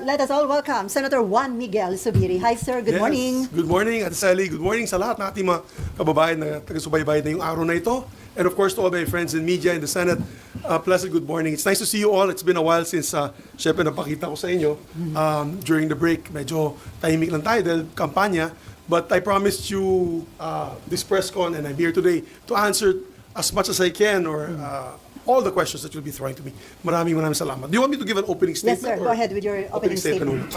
Let us all welcome Senator Miguel Zubiri. Hi sir, good morning. Good morning, Ate Sally. Good morning sa lahat ng ating mga kababayan na taga-subaybay na yung araw na ito. And of course to all my friends in media in the Senate, pleasant good morning. It's nice to see you all. It's been a while since syempre napakita ko sa inyo during the break. Medyo tahimik lang tayo dahil kampanya. But I promised you this press con and I'm here today to answer as much as I can or all the questions that you'll be throwing to me. Maraming salamat. Do you want me to give an opening statement? Yes sir, go ahead with your opening statement.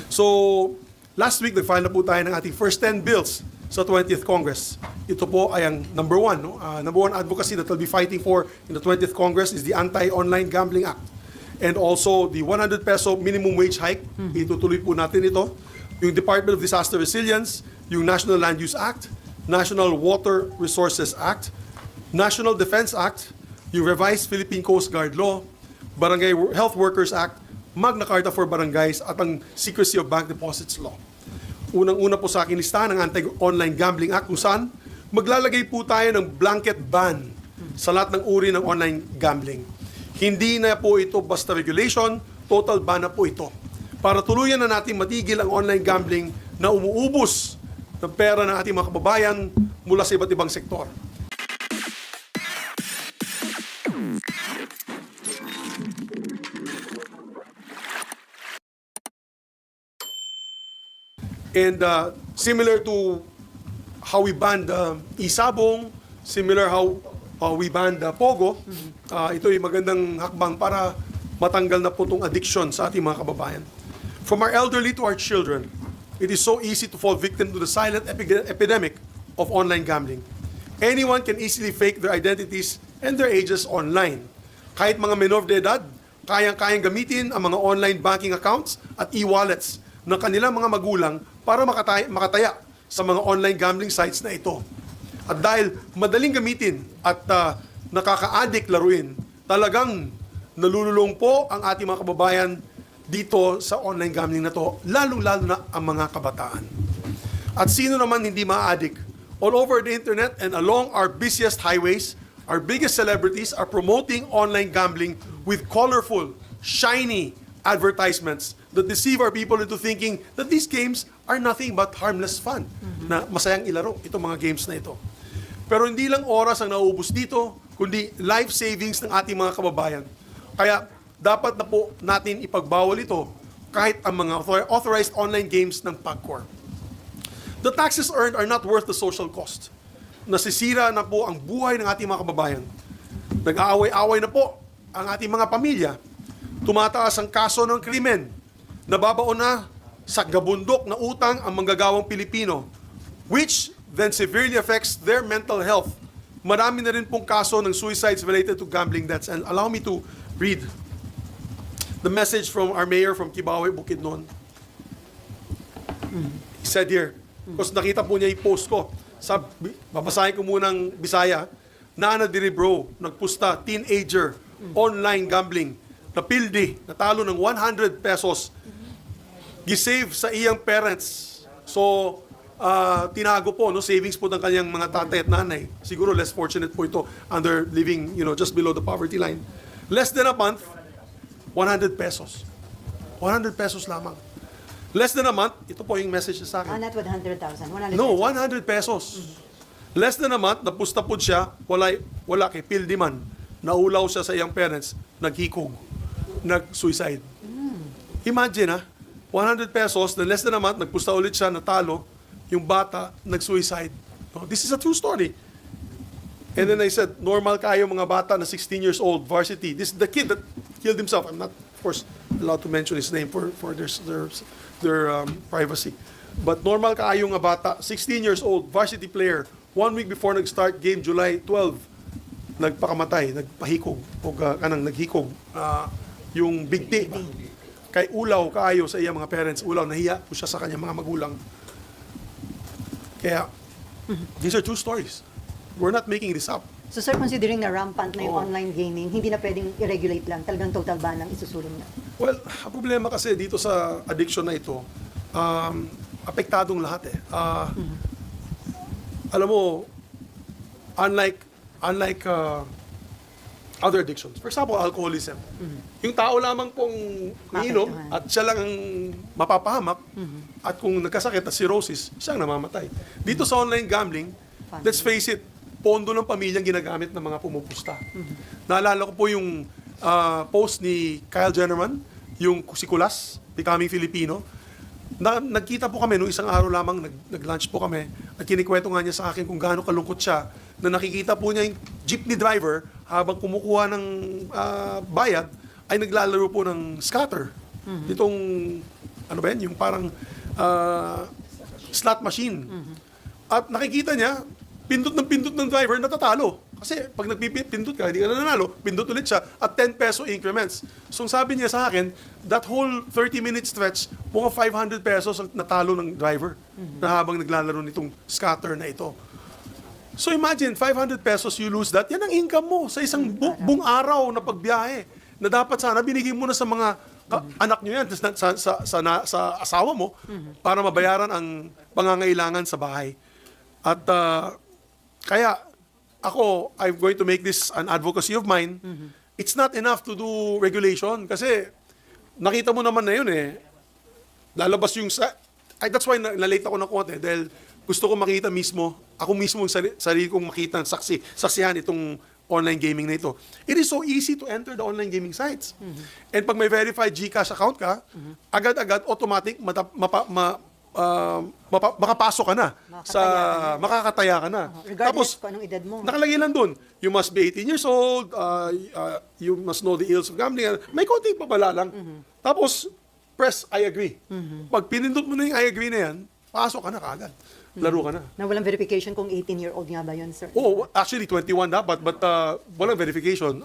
So, last week, nag-file na po tayo ng ating first 10 bills sa 20th Congress. Ito po ay ang number one. Number one advocacy that we'll be fighting for in the 20th Congress is the Anti-Online Gambling Act. And also, the 100 peso minimum wage hike. Itutuloy po natin ito. Yung Department of Disaster Resilience, yung National Land Use Act, National Water Resources Act, National Defense Act, yung revised Philippine Coast Guard Law, Barangay Health Workers Act, Magna Carta for Barangays, at ang Secrecy of Bank Deposits Law. Unang-una po sa akin listahan ng Anti-Online Gambling Act kung saan maglalagay po tayo ng blanket ban sa lahat ng uri ng online gambling. Hindi na po ito basta regulation, total ban na po ito. Para tuluyan na natin matigil ang online gambling na umuubos ng pera ng ating mga kababayan mula sa iba't ibang sektor. And similar to how we banned isabong, similar how we banned POGO, ito ay magandang hakbang para matanggal na po itong addiction sa ating mga kababayan. From our elderly to our children, it is so easy to fall victim to the silent epidemic of online gambling. Anyone can easily fake their identities and their ages online. Kahit mga minor de edad, kayang-kayang gamitin ang mga online banking accounts at e-wallets ng kanilang mga magulang para makataya sa mga online gambling sites na ito. At dahil madaling gamitin at nakaka-addict laruin, talagang nalululong po ang ating mga kababayan dito sa online gambling na to, lalong-lalo na ang mga kabataan. At sino naman hindi ma-addict? All over the internet and along our busiest highways, our biggest celebrities are promoting online gambling with colorful, shiny advertisements that deceive our people into thinking that these games are nothing but harmless fun, na masayang ilaro itong mga games na ito. Pero hindi lang oras ang nauubos dito, kundi life savings ng ating mga kababayan. Kaya dapat na po natin ipagbawal ito kahit ang mga authorized online games ng PAGCOR. The taxes earned are not worth the social cost. Nasisira na po ang buhay ng ating mga kababayan. Nag-aaway-aaway na po ang ating mga pamilya. Tumataas ang kaso ng krimen. Nababaon na sa gabundok na utang ang manggagawang Pilipino, which then severely affects their mental health. Marami na rin pong kaso ng suicides related to gambling debts. And allow me to read the message from our mayor from Kibawe, Bukidnon. He said here, because nakita po niya yung post ko, babasahin ko munang Bisaya, Nana diri bro, nagpusta, teenager, online gambling, napildi, natalo ng 100 pesos, gisave sa iyang parents. So, tinago po, savings po ng kanyang mga tatay at nanay. Siguro less fortunate po ito under living, just below the poverty line. Less than a month, 100 pesos. 100 pesos lamang. Less than a month, ito po yung message sa akin. Not 100,000, 100 No, pesos. 100 pesos. Less than a month, napusta po siya, wala kay pildi man. Naulaw siya sa iyang parents, naghikog, nag-suicide. Imagine 100 pesos, then less than a month, nagpusta ulit siya, natalo, yung bata, nag-suicide. This is a true story. And then I said, normal kayo mga bata na 16 years old, varsity. This is the kid that killed himself. I'm not, of course, allowed to mention his name for their privacy. But normal kayo nga bata, 16 years old, varsity player, 1 week before nag-start game, July 12, nagpakamatay, nagpahikog, o naghikog, yung bigti. Kay ulaw kaayo sa iyang mga parents, ulaw, nahiya po siya sa kanyang mga magulang. Kaya, these are true stories. We're not making this up. So sir, considering na rampant na yung online gaming, hindi na pwedeng i-regulate lang, talagang total ban ang isusulong na. Well, ang problema kasi dito sa addiction na ito, apektadong lahat eh. Alam mo, unlike other addictions. For example, alcoholism. Yung tao lamang pong umiinom Maapektuhan. at siya lang ang mapapahamak at kung nagkasakit at cirrhosis, siya ang namamatay. Dito sa online gambling, let's face it, pondo ng pamilyang ginagamit ng mga pumupusta. Naalala ko po yung post ni Kyle Jennerman, yung si Kulas, Becoming Filipino. Nagkita po kami nung isang araw lamang, nag-lunch po kami, at kinikwento nga niya sa akin kung gaano kalungkot siya na nakikita po niya yung jeepney driver habang kumukuha ng bayad ay naglalaro po ng scatter. Itong, ano ba yan, yung parang slot machine. At nakikita niya, pindot ng driver, natatalo. Kasi pag nagpipindot ka, hindi ka na nanalo, pindot ulit siya at 10 peso increments. So sabi niya sa akin, that whole 30-minute stretch, mga 500 pesos ang natalo ng driver na habang naglalaro nitong scatter na ito. So imagine, 500 pesos you lose that, yan ang income mo sa isang buong araw na pagbiyahe na dapat sana binigay mo na sa mga anak nyo yan, sa asawa mo para mabayaran ang pangangailangan sa bahay. At kaya ako, I'm going to make this an advocacy of mine. It's not enough to do regulation kasi nakita mo naman na yun eh. Lalabas yung that's why na-late ako ng konti dahil gusto ko makita mismo, ako mismo yung sarili kong makita, saksihan itong online gaming na ito. It is so easy to enter the online gaming sites. And pag may verified GCash account ka, agad-agad, automatic, makapasok ka na. Makakataya ka na. Regardless kung anong edad mo. Nakalagay lang doon, you must be 18 years old, you must know the ills of gambling. May konting pabala lang. Tapos, press I agree. Pag pinindot mo na yung I agree na yan, pasok ka na kaagad. Laro ka na. Na walang verification kung 18-year-old nga ba yun, sir? Oh, actually 21 dapat, but walang verification.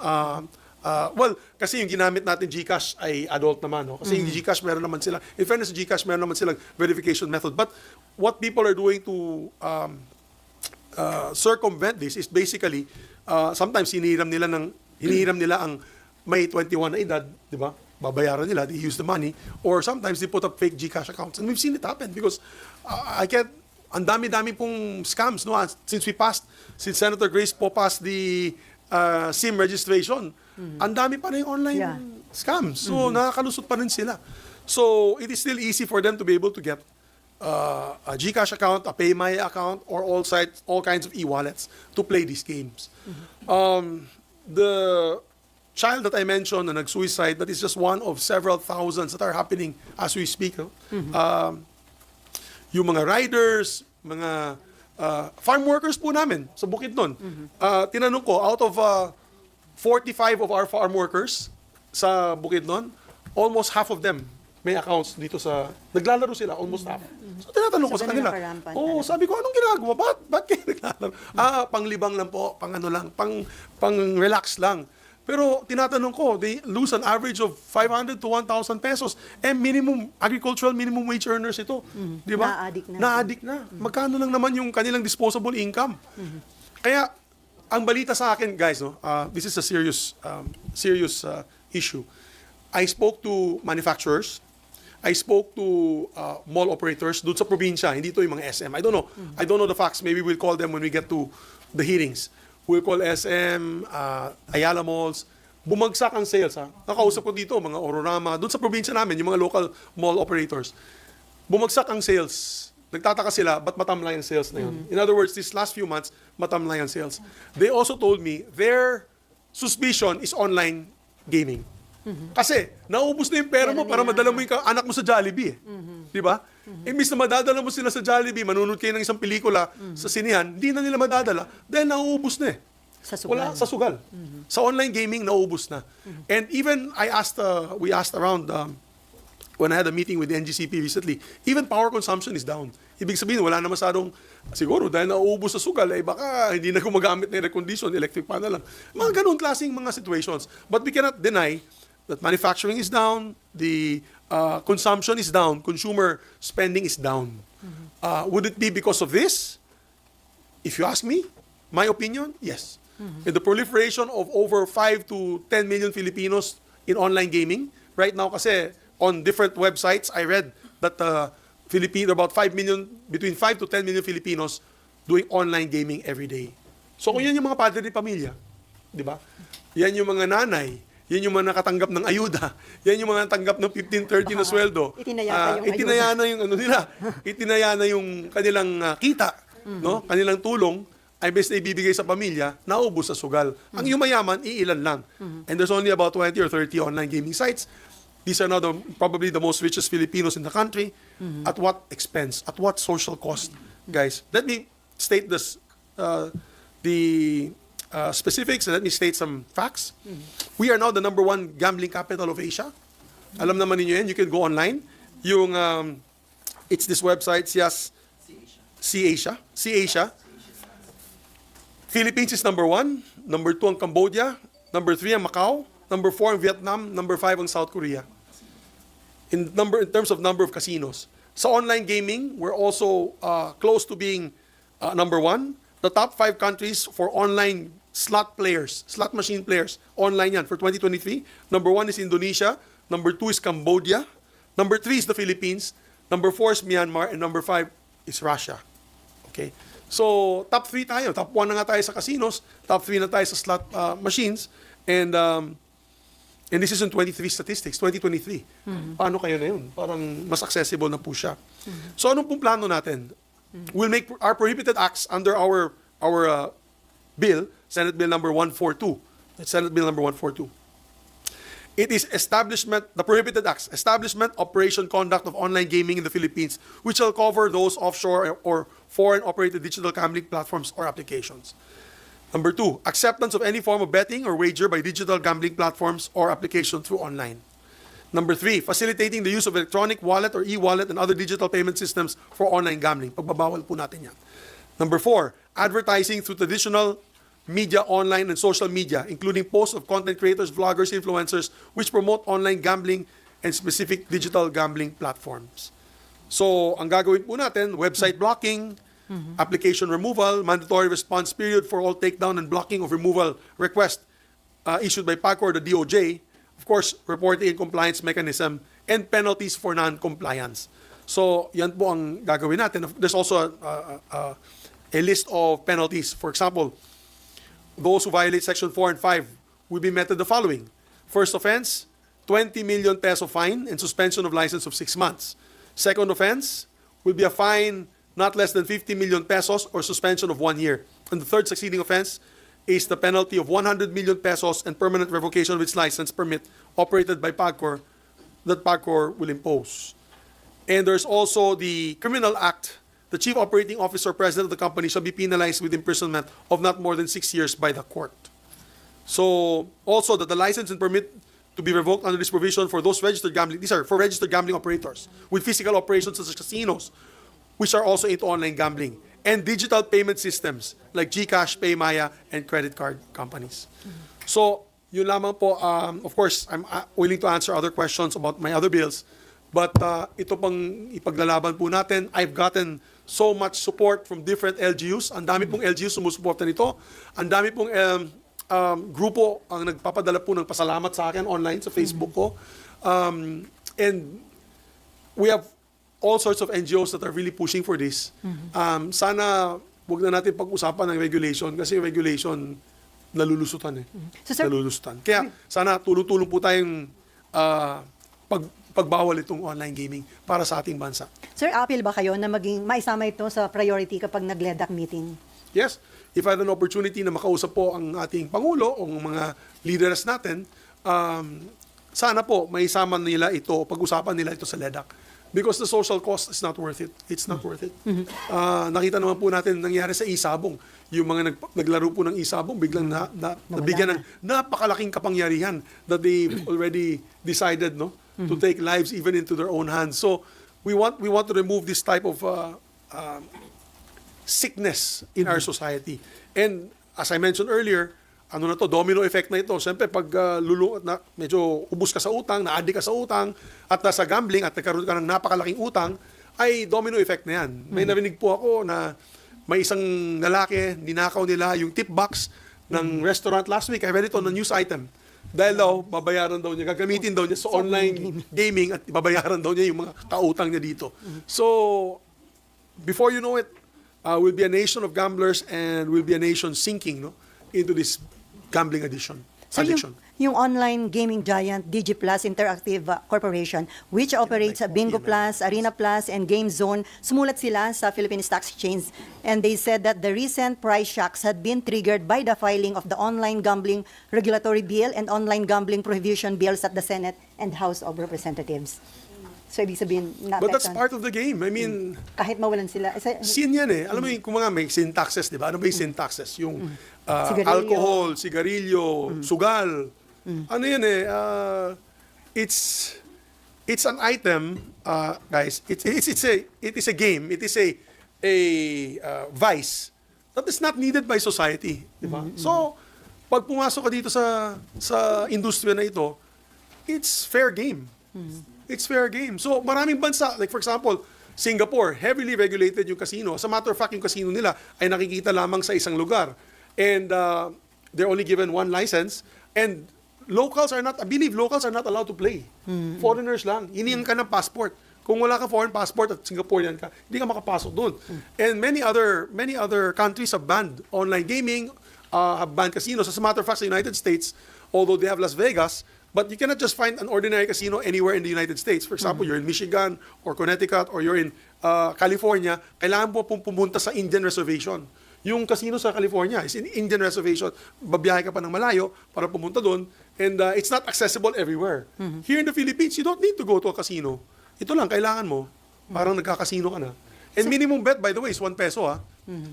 Well, kasi yung ginamit natin GCash ay adult naman, no? Kasi yung GCash meron naman sila. In fairness, GCash meron naman silang verification method. But what people are doing to circumvent this is basically sometimes hinihiram nila ang may 21 na edad, di ba? Babayaran nila, they use the money, or sometimes they put up fake GCash accounts. And we've seen it happen because ang dami-dami pong scams, no? Since Senator Grace po passed the SIM registration, ang dami pa rin online scams. So, nakakalusot pa rin sila. So, it is still easy for them to be able to get a GCash account, a PayMaya account, or all kinds of e-wallets to play these games. The child that I mentioned na nag-suicide, that is just one of several thousands that are happening as we speak. No? Yung mga riders, mga farm workers po namin sa Bukidnon. Tinanong ko, out of 45 of our farm workers sa Bukidnon, almost half of them may accounts dito naglalaro sila, almost half. So tinatanong ko sa kanila, sabi ko, anong ginagawa? Ba't kayo naglalaro? Panglibang lang po, pang-relax lang. Pero tinatanong ko, they lose an average of 500 to 1,000 pesos. Agricultural minimum wage earners ito. Di ba? Na-addict na. Magkano lang naman yung kanilang disposable income? Kaya, ang balita sa akin, guys, no, this is a serious issue. I spoke to manufacturers. I spoke to mall operators doon sa probinsya. Hindi ito yung mga SM. I don't know. I don't know the facts. Maybe we'll call them when we get to the hearings. We'll call SM, Ayala Malls. Bumagsak ang sales. Nakausap ko dito, mga Ororama. Doon sa probinsya namin, yung mga local mall operators. Bumagsak ang sales. Nagtataka sila, ba't matamlay ang sales na yun? In other words, these last few months, matamlay ang sales. They also told me their suspicion is online gaming. Kasi, naubos na yung pera mo para madala mo yung anak mo sa Jollibee. Di ba? Imbis na madadala mo sila sa Jollibee, manunod kayo ng isang pelikula sa sinihan, hindi na nila madadala dahil nauubos na eh. Sa sugal. Wala, sa sugal. Sa online gaming, nauubos na. And even we asked around when I had a meeting with the NGCP recently, even power consumption is down. Ibig sabihin, wala na masyadong, siguro dahil nauubos sa sugal, baka hindi na gumagamit ng air condition, electric pan na lang. Mga ganun klaseng mga situations. But we cannot deny that manufacturing is down, the consumption is down, consumer spending is down. Would it be because of this? If you ask me, my opinion, yes. And the proliferation of over 5 to 10 million Filipinos in online gaming, right now kasi on different websites, I read that about 5 million, between 5 to 10 million Filipinos doing online gaming every day. So kung yan yung mga padre de pamilya, di ba? Yan yung mga nanay, yan yung mga nakatanggap ng ayuda, yan yung mga natanggap ng 15-30 na sweldo. Itinaya na yung ano nila, itinaya na yung kanilang kita, no? Kanilang tulong ay best na ibibigay sa pamilya, naubos sa sugal. Ang yumayaman, iilan lang. And there's only about 20 or 30 online gaming sites. These are now probably the most richest Filipinos in the country. At what expense? At what social cost? Guys, let me state this, the specifics, and let me state some facts. We are now the #1 gambling capital of Asia. Alam naman ninyo yan, you can go online. Yung, it's this website, C-Asia. Philippines is #1, #2 ang Cambodia, #3 ang Macau, #4 ang Vietnam, #5 ang South Korea. In terms of number of casinos. Sa online gaming, we're also close to being #1. The top 5 countries for online slot machine players, online yan for 2023. #1 is Indonesia, #2 is Cambodia, #3 is the Philippines, #4 is Myanmar, and #5 is Russia. Okay? So, top 3 tayo. Top 1 na nga tayo sa casinos, top 3 na tayo sa slot machines, and this is in 23 statistics, 2023. Paano kayo na yun? Parang mas accessible na po siya. So, anong pong plano natin? We'll make our prohibited acts under our bill, Senate Bill number 142. That's Senate Bill number 142. It is the prohibited acts, establishment, operation, conduct of online gaming in the Philippines, which shall cover those offshore or foreign operated digital gambling platforms or applications. Number 2, acceptance of any form of betting or wager by digital gambling platforms or application through online. Number 3, facilitating the use of electronic wallet or e-wallet and other digital payment systems for online gambling. Pagbabawal po natin yan. Number 4, advertising through traditional media, online and social media, including posts of content creators, vloggers, influencers, which promote online gambling and specific digital gambling platforms. So, ang gagawin po natin, website blocking, application removal, mandatory response period for all takedown and blocking of removal request issued by PAGO or the DOJ, of course, reporting and compliance mechanism, and penalties for non-compliance. So, yan po ang gagawin natin. There's also a list of penalties. For example, those who violate Section 4 and 5 will be met with the following. First offense, 20 million peso fine and suspension of license of 6 months. Second offense will be a fine not less than 50 million pesos or suspension of 1 year. And the third succeeding offense is the penalty of 100 million pesos and permanent revocation of its license permit operated by PAGCOR that PAGCOR will impose. And there's also the Criminal Act. The chief operating officer or president of the company shall be penalized with imprisonment of not more than 6 years by the court. So, also that the license and permit to be revoked under this provision for those registered gambling, these are for registered gambling operators with physical operations such as casinos, which are also into online gambling, and digital payment systems like GCash, PayMaya, and credit card companies. So, yun lamang po. Of course, I'm willing to answer other questions about my other bills, but ito pang ipaglalaban po natin. I've gotten so much support from different LGUs. Ang dami pong LGUs sumusuporta nito. Ang dami pong grupo ang nagpapadala po ng pasalamat sa akin online sa Facebook ko. And we have all sorts of NGOs that are really pushing for this. Sana wag na natin pag-usapan ng regulation kasi regulation nalulusutan So, sir, nalulusutan. Kaya sana tulong-tulong po tayong pagbawal itong online gaming para sa ating bansa. Sir, appeal ba kayo na maisama ito sa priority kapag nag-LEDAC meeting? Yes, if I had an opportunity na makausap po ang ating Pangulo o mga leaders natin, sana po maisama nila ito, pag-usapan nila ito sa LEDAC. Because the social cost is not worth it. It's not worth it. Nakita naman po natin nangyari sa Isabong. Yung mga naglaro po ng Isabong, biglang nabigyan ng napakalaking kapangyarihan that they already decided to take lives even into their own hands. So we want to remove this type of sickness in our society. And as I mentioned earlier, domino effect na ito. Siyempre, pag medyo ubus ka sa utang, na-addict ka sa utang, at nasa gambling, at nagkaroon ka ng napakalaking utang, ay domino effect na yan. May narinig po ako na may isang lalaki, ninakaw nila yung tip box ng restaurant last week. I read it on a news item. Dahil daw, babayaran daw niya, gagamitin daw niya sa online gaming at babayaran daw niya yung mga kautang niya dito. So, before you know it, we'll be a nation of gamblers and we'll be a nation sinking into this gambling addiction. So yung online gaming giant DigiPlus Interactive Corporation, which operates Bingo Plus, Arena Plus, and Game Zone, sumulat sila sa Philippine Stock Exchange, and they said that the recent price shocks had been triggered by the filing of the online gambling regulatory bill and online gambling prohibition bills at the Senate and House of Representatives. So ibig sabihin, But that's part of the game. I mean, kahit mawalan sila. sin yan eh. Alam mo yung kung mga may sin taxes, di ba? Ano ba yung sin taxes? Yung Sigarilyo. alcohol, sigarilyo, sugal. Ano yan eh? It's an item, guys. It is a game. It is a vice that is not needed by society, di ba? So, pag pumasok ka dito sa industriya na ito, it's fair game. It's fair game. So, maraming bansa, like for example, Singapore, heavily regulated yung casino. As a matter of fact, yung casino nila ay nakikita lamang sa isang lugar. And they're only given one license. And locals are not, I believe locals are not allowed to play. Foreigners lang. Hinihingan ka ng passport. Kung wala ka foreign passport at Singaporean ka, hindi ka makapasok doon. And many other countries have banned online gaming, have banned casinos. As a matter of fact, sa United States, although they have Las Vegas, but you cannot just find an ordinary casino anywhere in the United States. For example, you're in Michigan or Connecticut or you're in California, kailangan mo pumunta sa Indian Reservation. Yung casino sa California is in Indian Reservation. Babiyahe ka pa ng malayo para pumunta doon. And it's not accessible everywhere. Here in the Philippines, you don't need to go to a casino. Ito lang, kailangan mo. Parang nagkakasino ka na. And minimum bet, by the way, is 1 peso ha.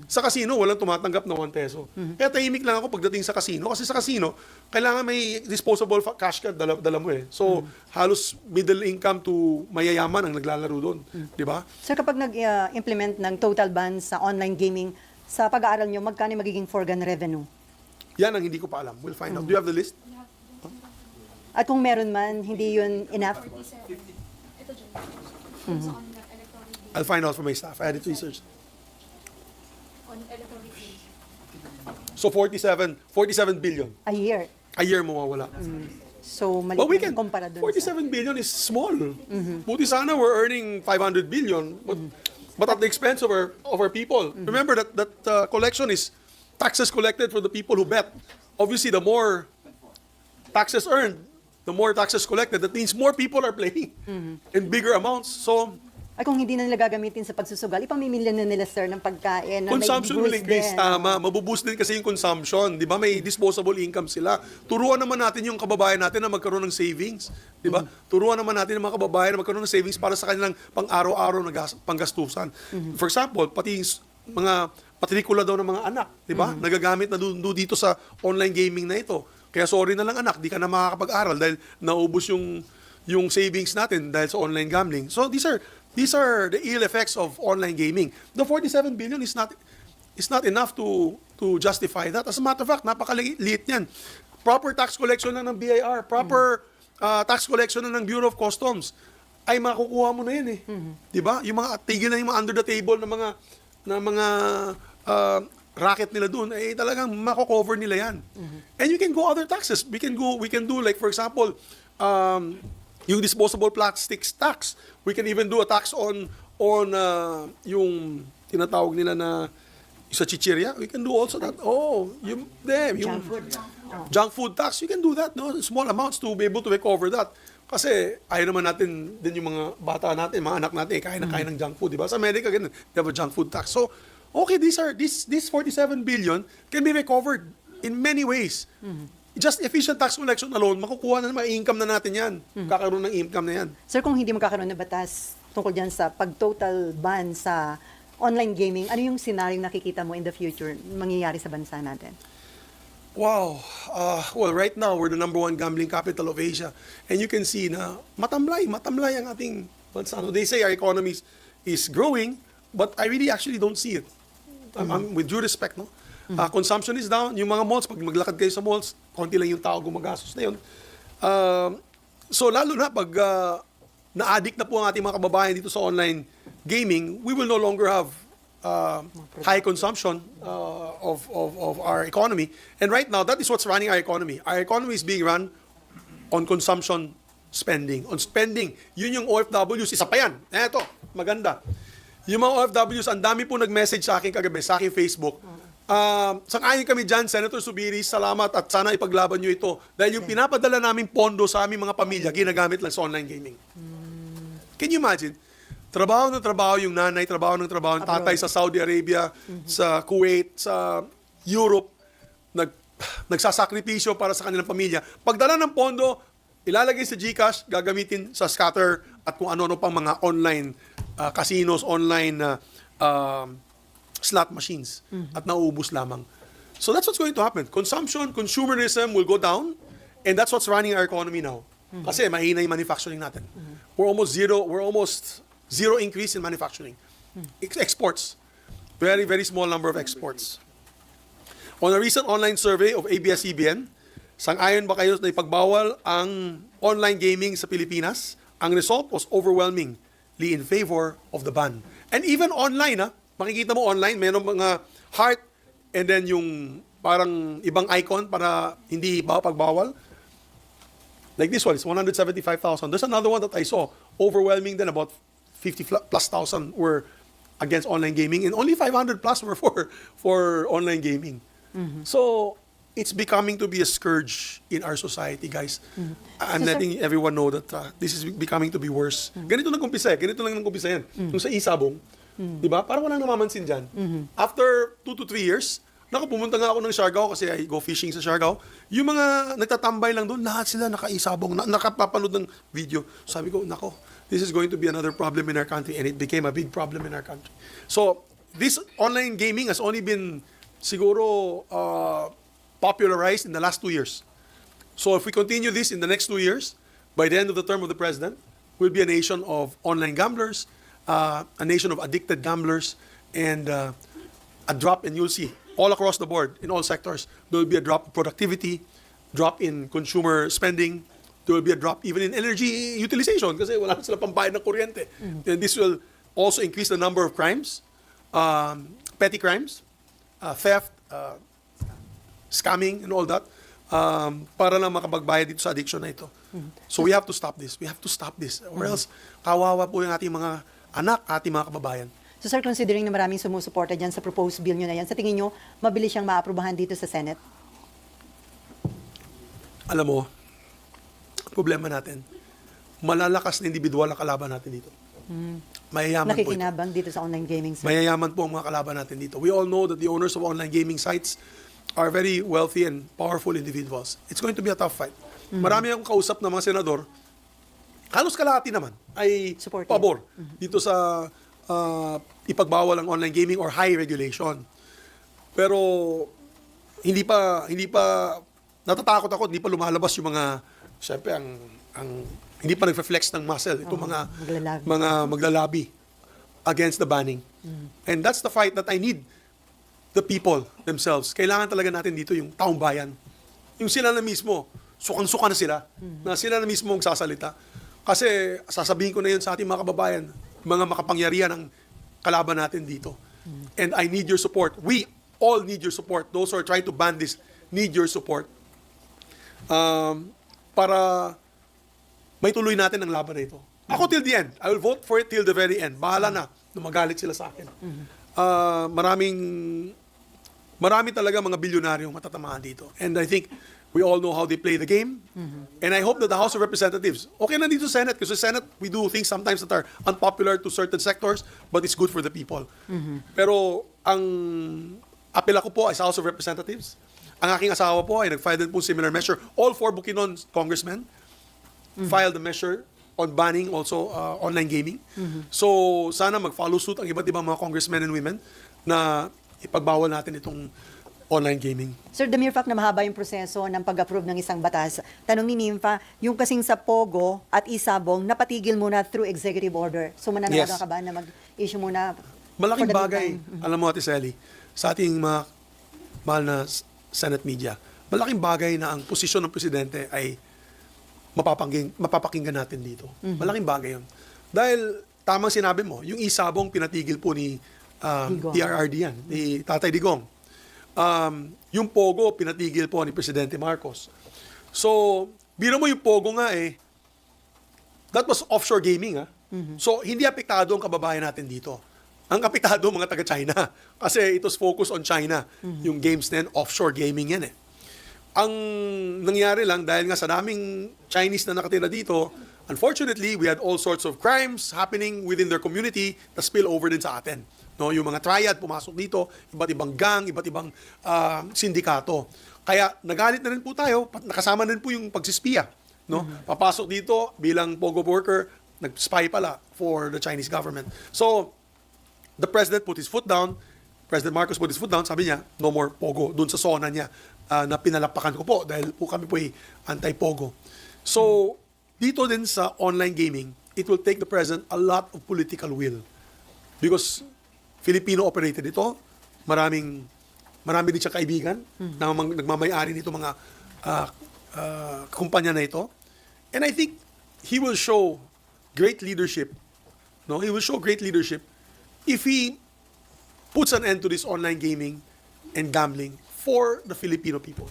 Sa casino, walang tumatanggap na 1 peso. Kaya tahimik lang ako pagdating sa casino. Kasi sa casino, kailangan may disposable cash ka, dala mo eh. So, halos middle income to mayayaman ang naglalaro doon. Di ba? Sir, kapag nag-implement ng total ban sa online gaming, sa pag-aaral nyo, magkano yung magiging foregone revenue? Yan ang hindi ko pa alam. We'll find out. Do you have the list? At kung meron man, hindi yun enough? Ito dyan. Sa on electronic I'll find out from my staff. I had it researched. on electronic games. So 47 billion. A year. A year mawawala. So, mali But we na can, kumpara dun 47 billion is small. Buti sana we're earning 500 billion. But at the expense of our people. Remember that collection is taxes collected for the people who bet. Obviously, the more taxes earned, the more taxes collected. That means more people are playing in bigger amounts. So, Ay kung hindi na nila gagamitin sa pagsusugal, ipamimilya na nila, sir, ng pagkain na consumption may will boost increase. din. Tama. Mabuboost din kasi yung consumption. Di ba? May disposable income sila. Turuan naman natin yung kababayan natin na magkaroon ng savings. Di ba? Turuan naman natin ng mga kababayan na magkaroon ng savings para sa kanilang pang-araw-araw na panggastusan. For example, pati mga matrikula daw ng mga anak. Di ba? Nagagamit na dito sa online gaming na ito. Kaya sorry na lang anak, di ka na makakapag-aral dahil naubos yung savings natin dahil sa online gambling. So these are the ill effects of online gaming. The 47 billion is not enough to justify that. As a matter of fact, napakaliit niyan. Proper tax collection lang ng BIR, proper tax collection lang ng Bureau of Customs, ay makukuha mo na yan eh. 'Di ba? Yung mga tigil na yung mga under the table na mga racket nila doon ay talagang mako-cover nila yan. And you can go other taxes. We can do like for example, yung disposable plastics tax. We can even do a tax on yung tinatawag nila na sa chichirya. We can do also that. Oh, yung junk food tax. You can do that, no? Small amounts to be able to recover that. Kasi ayaw naman natin din yung mga bata natin, mga anak natin, kain ng junk food, di ba? Sa America, ganun, they have a junk food tax. So, okay, this 47 billion can be recovered in many ways. Just efficient tax collection alone, makukuha na naman, income na natin yan. Kakaroon ng income na yan. Sir, kung hindi magkakaroon ng batas tungkol dyan sa pag-total ban sa online gaming, ano yung scenario nakikita mo in the future mangyayari sa bansa natin? Wow. Well, right now, we're the #1 gambling capital of Asia. And you can see na matamlay ang ating bansa. They say our economy is growing, but I really actually don't see it. With due respect, no? Consumption is down. Yung mga malls, pag maglakad kayo sa malls, konti lang yung tao gumagastos na yun. So lalo na pag na-addict na po ang ating mga kababayan dito sa online gaming, we will no longer have high consumption of our economy. And right now, that is what's running our economy. Our economy is being run on consumption spending. On spending. Yun yung OFWs. Isa pa yan. Eto, maganda. Yung mga OFWs, ang dami po nag-message sa akin kagabi, sa aking Facebook. Sang-ayon kami dyan, Senator Zubiri, salamat at sana ipaglaban nyo ito. Dahil yung pinapadala naming pondo sa aming mga pamilya, ginagamit lang sa online gaming. Can you imagine? Trabaho ng trabaho yung nanay, trabaho ng trabaho ng tatay sa Saudi Arabia, sa Kuwait, sa Europe, nagsasakripisyo para sa kanilang pamilya. Pagdala ng pondo, ilalagay sa GCash, gagamitin sa scatter at kung ano-ano pang mga online casinos, online slot machines at nauubos lamang. So that's what's going to happen. Consumption, consumerism will go down and that's what's running our economy now. Kasi mahina yung manufacturing natin. We're almost zero increase in manufacturing. Exports. Very, very small number of exports. On a recent online survey of ABS-CBN, sang-ayon ba kayo na ipagbawal ang online gaming sa Pilipinas? Ang result was overwhelmingly in favor of the ban. And even online, makikita mo online, mayroong mga heart and then yung parang ibang icon para hindi pagbawal. Like this one, it's 175,000. There's another one that I saw, overwhelming then about 50,000 were against online gaming and only 500 plus were for online gaming. So it's becoming to be a scourge in our society, guys. I'm letting everyone know that this is becoming to be worse. Ganito nag-umpisa ganito lang nag-umpisa yan. Yung sa Isabong, di ba? Parang walang namamansin dyan. After 2 to 3 years, pumunta nga ako ng Siargao kasi I go fishing sa Siargao. Yung mga nagtatambay lang doon, lahat sila naka-Isabong, nakapapanood ng video. Sabi ko, nako, this is going to be another problem in our country and it became a big problem in our country. So, this online gaming has only been siguro popularized in the last 2 years. So, if we continue this in the next 2 years, by the end of the term of the president, we'll be a nation of online gamblers, a nation of addicted gamblers, and a drop, and you'll see, all across the board, in all sectors, there will be a drop in productivity, drop in consumer spending, there will be a drop even in energy utilization kasi wala na sila pambayad ng kuryente. And this will also increase the number of crimes, petty crimes, theft, scamming, and all that, para lang makapagbayad dito sa addiction na ito. So we have to stop this. We have to stop this. Or else, kawawa po yung ating mga anak, ating mga kababayan. So sir, considering na maraming sumusuporta dyan sa proposed bill nyo na yan, sa tingin nyo, mabilis siyang maaprubahan dito sa Senate? Alam mo, problema natin, malalakas na individual ang kalaban natin dito. Mayayaman po ito. Nakikinabang dito sa online gaming, sir? Mayayaman po ang mga kalaban natin dito. We all know that the owners of online gaming sites are very wealthy and powerful individuals. It's going to be a tough fight. Marami akong kausap na mga senador, halos kalahati naman, ay Supportive. pabor dito sa ipagbawal ang online gaming or high regulation. Pero hindi pa natatakot ako, hindi pa lumalabas yung mga, syempre hindi pa nagfe-flex ng muscle itong mga maglalabi against the banning. And that's the fight that I need the people themselves. Kailangan talaga natin dito yung taong bayan. Yung sila na mismo, sukan-suka na sila, na sila na mismo magsasalita. Kasi sasabihin ko na yun sa ating mga kababayan, mga makapangyarihan ang kalaban natin dito. And I need your support. We all need your support. Those who are trying to ban this need your support. Para may tuloy natin ang laban na ito. Ako till the end. I will vote for it till the very end. Bahala na magalit sila sa akin. Marami talaga mga bilyonaryong matatamaan dito. And I think we all know how they play the game. And I hope that the House of Representatives, okay na dito sa Senate, kasi sa Senate, we do things sometimes that are unpopular to certain sectors, but it's good for the people. Pero ang apela ko po ay sa House of Representatives. Ang aking asawa po ay nag-file din po similar measure. All 4 Bukidnon congressmen filed the measure on banning also online gaming. So sana mag-follow suit ang iba't ibang mga congressmen and women na ipagbawal natin itong online gaming. Sir, the mere fact na mahaba yung proseso ng pag-approve ng isang batas, tanong ni Nympha, yung kasing sa POGO at Isabong, napatigil muna through executive order. So mananawagan ka ba na mag-issue muna? Malaking bagay, alam mo Ate Sally, sa ating mga mahal na Senate media, malaking bagay na ang posisyon ng Presidente ay mapapakinggan natin dito. Malaking bagay yun. Dahil, tamang sinabi mo, yung Isabong pinatigil po ni PRRD yan, ni Tatay Digong. Yung POGO, pinatigil po ni Presidente Marcos. So, biro mo yung POGO nga that was offshore gaming. So, hindi apektado ang kababayan natin dito. ang kapitado mga taga-China. Kasi it was focused on China. Yung games na yan, offshore gaming yan eh. Ang nangyari lang, dahil nga sa daming Chinese na nakatira dito, unfortunately, we had all sorts of crimes happening within their community na spill over din sa atin. No, yung mga triad pumasok dito, iba't ibang gang, iba't ibang sindikato. Kaya nagalit na rin po tayo, nakasama na rin po yung pagsispiya. No? Papasok dito bilang POGO worker, nag-spy pala for the Chinese government. So, the president put his foot down, President Marcos put his foot down, sabi niya, no more POGO, dun sa zona niya na pinalapakan ko po dahil po kami po ay anti-POGO. So, dito din sa online gaming, it will take the president a lot of political will. Because Filipino operated ito, marami din siya kaibigan na nagmamayari nito mga kumpanya na ito. And I think he will show great leadership. No, he will show great leadership if he puts an end to this online gaming and gambling for the Filipino people.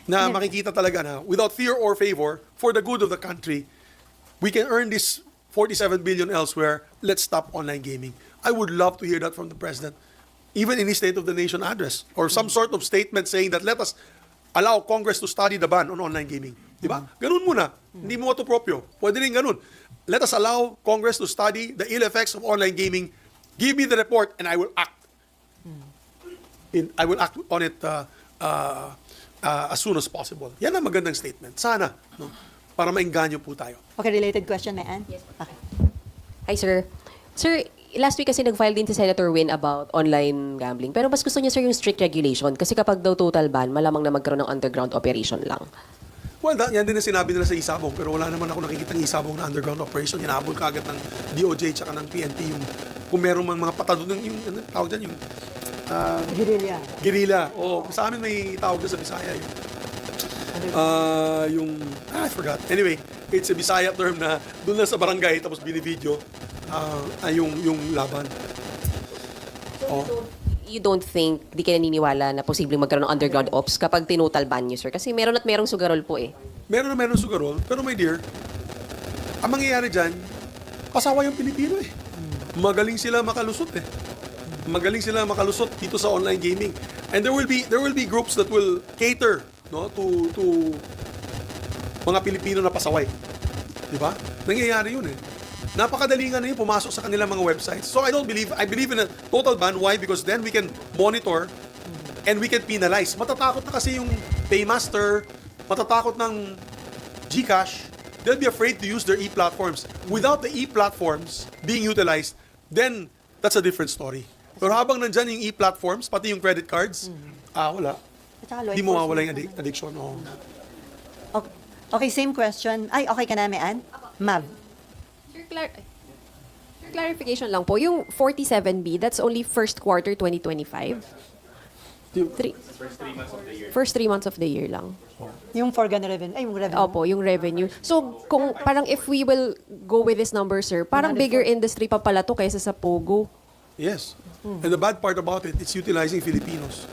Na makikita talaga na without fear or favor, for the good of the country, we can earn this 47 billion elsewhere. Let's stop online gaming. I would love to hear that from the president, even in his State of the Nation address, or some sort of statement saying that let us allow Congress to study the ban on online gaming. Di ba? Ganun muna. Hindi mo ito proprio. Pwede rin ganun. Let us allow Congress to study the ill effects of online gaming. Give me the report and I will act. I will act on it as soon as possible. Yan ang magandang statement. Sana, no? Para maingganyo po tayo. Okay, related question, may Ann? Yes. Okay. Hi, sir. Sir, last week kasi nag-file din si Senator Win about online gambling. Pero mas gusto niya, sir, yung strict regulation. Kasi kapag daw total ban, malamang na magkaroon ng underground operation lang. Well, yan din ang sinabi nila sa Isabong, pero wala naman ako nakikita ng Isabong na underground operation. Hinahabol ka agad ng DOJ tsaka ng PNP yung kung meron mang mga patado yung ano, tawag dyan, yung guerrilla. O, sa amin may tawag sa Bisaya I forgot. Anyway, it's a Bisaya term na doon lang sa barangay tapos binivideo yung laban. So, you don't think, di ka naniniwala na posibleng magkaroon ng underground ops kapag tinutal ban nyo, sir? Kasi meron at merong sugarol po eh. Meron sugarol, pero my dear, ang mangyayari dyan, pasawa yung Pilipino eh. Magaling sila makalusot eh. Magaling sila makalusot dito sa online gaming. And there will be groups that will cater, no, to mga Pilipino na pasaway. 'Di ba? Nangyayari 'yun eh. Napakadali nga na yun pumasok sa kanilang mga websites. So I believe in a total ban. Why? Because then we can monitor and we can penalize. Matatakot na kasi yung Paymaster, matatakot ng GCash. They'll be afraid to use their e-platforms. Without the e-platforms being utilized, then that's a different story. Pero habang nandyan yung e-platforms, pati yung credit cards, wala. Hindi mo mawala yung addiction. Oh. Okay, same question. Ay, okay ka na, may Ann? Mav. Sir, clarification lang po. Yung 47B, that's only first quarter 2025? First 3 months of the year lang. Yung foregone revenue. Ay, yung revenue. Opo, yung revenue. So, kung parang if we will go with this number, sir, parang bigger industry pa pala to kaysa sa POGO. Yes. And the bad part about it, it's utilizing Filipinos.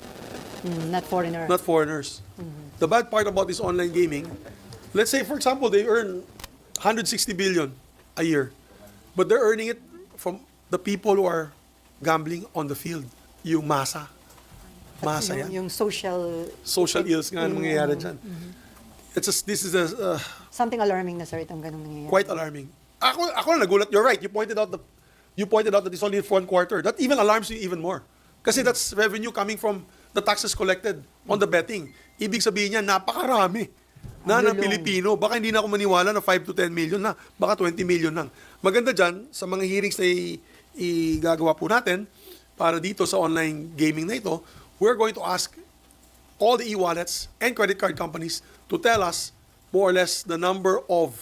Not foreigner. Not foreigners. The bad part about this online gaming, let's say, for example, they earn 160 billion a year, but they're earning it from the people who are gambling on the field. Yung masa. Masa yan. Yung Social ills nga ang mangyayari dyan. This is something alarming na, sir, itong ganung nangyayari. quite alarming. Ako na nagulat. You're right. You pointed out that it's only one quarter. That even alarms you even more. Kasi that's revenue coming from the taxes collected on the betting. Ibig sabihin niya, napakarami na ng Pilipino. Baka hindi na ako maniwala na 5 to 10 million na. Baka 20 million lang. Maganda dyan, sa mga hearings na igagawa po natin para dito sa online gaming na ito, we're going to ask all the e-wallets and credit card companies to tell us more or less the number of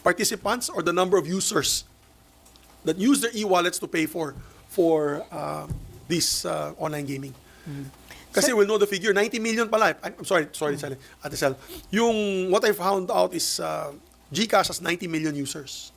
participants or the number of users that use their e-wallets to pay for this online gaming. Kasi we'll know the figure, 90 million pala. I'm sorry, Sally, Ate Sel. Yung what I found out is GCash has 90 million users.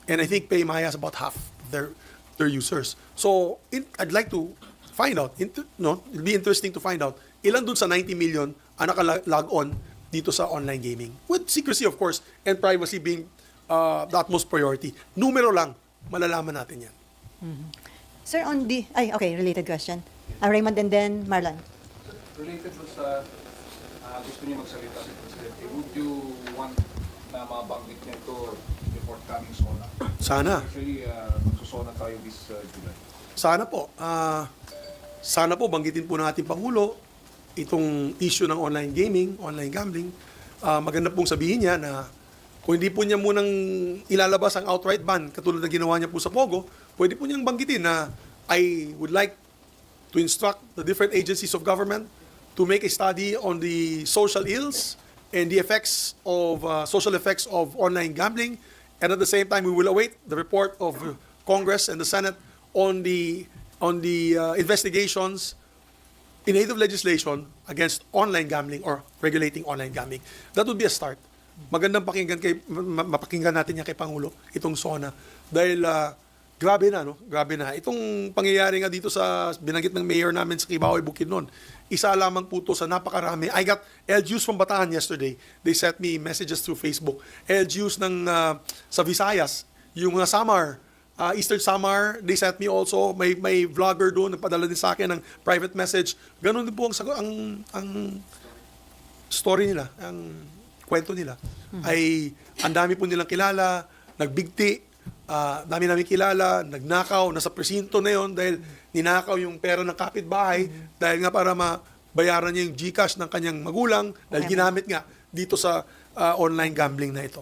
And I think PayMaya has about half of their users. So I'd like to find out, it'll be interesting to find out ilan dun sa 90 million ang naka-log on dito sa online gaming. With secrecy, of course, and privacy being the utmost priority. Numero lang, malalaman natin yan. Sir, on the... okay, related question. Raymond and then Marlon. Related po sa gusto niyo magsalita si Presidente, would you want na mabanggit niya ito before coming SONA? Sana. Actually, magsusona tayo this July. Sana po. Sana po banggitin po ng ating Pangulo itong issue ng online gaming, online gambling. Maganda pong sabihin niya na kung hindi po niya munang ilalabas ang outright ban katulad na ginawa niya po sa POGO, pwede po niyang banggitin na I would like to instruct the different agencies of government to make a study on the social ills and the effects of social effects of online gambling, and at the same time we will await the report of Congress and the Senate on the investigations in aid of legislation against online gambling or regulating online gambling. That would be a start. Magandang mapakinggan natin yan kay Pangulo, itong SONA. Dahil grabe na, no? Grabe na. Itong pangyayari nga dito sa binanggit ng mayor namin sa Kibaoy, Bukidnon, isa lamang po to sa napakarami. I got LGUs from Bataan yesterday. They sent me messages through Facebook. LGUs ng sa Visayas, yung Samar, Eastern Samar, they sent me also, may vlogger doon, nagpadala din sa akin ng private message. Ganon din po ang story nila, ang kwento nila. Ay ang dami po nilang kilala, nagbigti, dami namin kilala, nagnakaw, nasa presinto na yon dahil ninakaw yung pera ng kapitbahay dahil nga para mabayaran niya yung GCash ng kanyang magulang dahil ginamit nga dito sa online gambling na ito.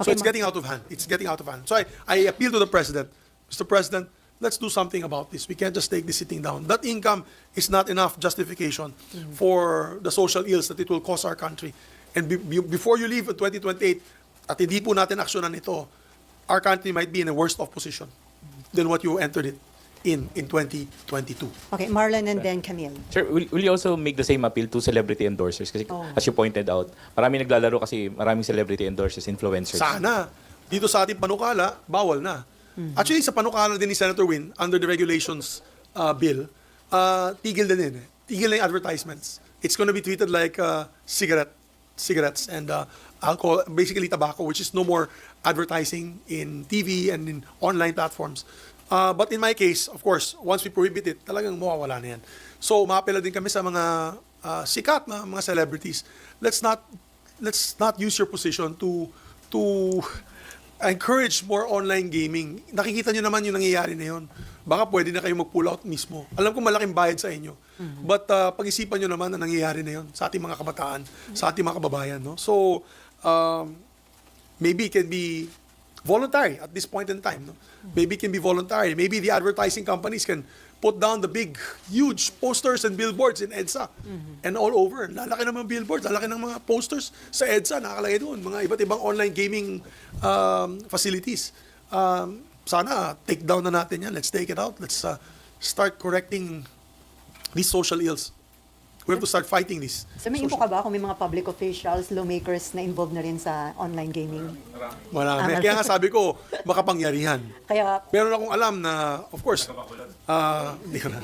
So it's getting out of hand. It's getting out of hand. So I appeal to the President. Mr. President, let's do something about this. We can't just take this sitting down. That income is not enough justification for the social ills that it will cost our country. And before you leave in 2028, at hindi po natin aksyonan ito, our country might be in a worse off position than what you entered it in 2022. Okay, Marlon and then Camille. Sir, will you also make the same appeal to celebrity endorsers? Kasi as you pointed out, marami naglalaro kasi maraming celebrity endorsers, influencers. Sana. Dito sa ating panukala, bawal na. Actually, sa panukala din ni Senator Win, under the regulations bill, tigil din yun. Tigil na yung advertisements. It's gonna be treated like cigarettes and alcohol, basically tobacco, which is no more advertising in TV and in online platforms. But in my case, of course, once we prohibit it, talagang mawawala na yan. So, maapela din kami sa mga sikat na mga celebrities. Let's not use your position to encourage more online gaming. Nakikita nyo naman yung nangyayari na yun. Baka pwede na kayo mag-pull out mismo. Alam ko malaking bayad sa inyo. But pag-isipan nyo naman na nangyayari na yun sa ating mga kabataan, sa ating mga kababayan. No? So, maybe it can be voluntary at this point in time. No? Maybe it can be voluntary. Maybe the advertising companies can put down the big, huge posters and billboards in EDSA and all over. Lalaki ng mga billboards, lalaki ng mga posters sa EDSA, nakalagay doon. Mga iba't ibang online gaming facilities. Sana, take down na natin yan. Let's take it out. Let's start correcting these social ills. We have to start fighting this. So may info ka ba kung may mga public officials, lawmakers na involved na rin sa online gaming? Marami. Kaya nga sabi ko, makapangyarihan. Kaya, Meron akong alam na, of course, hindi ko na.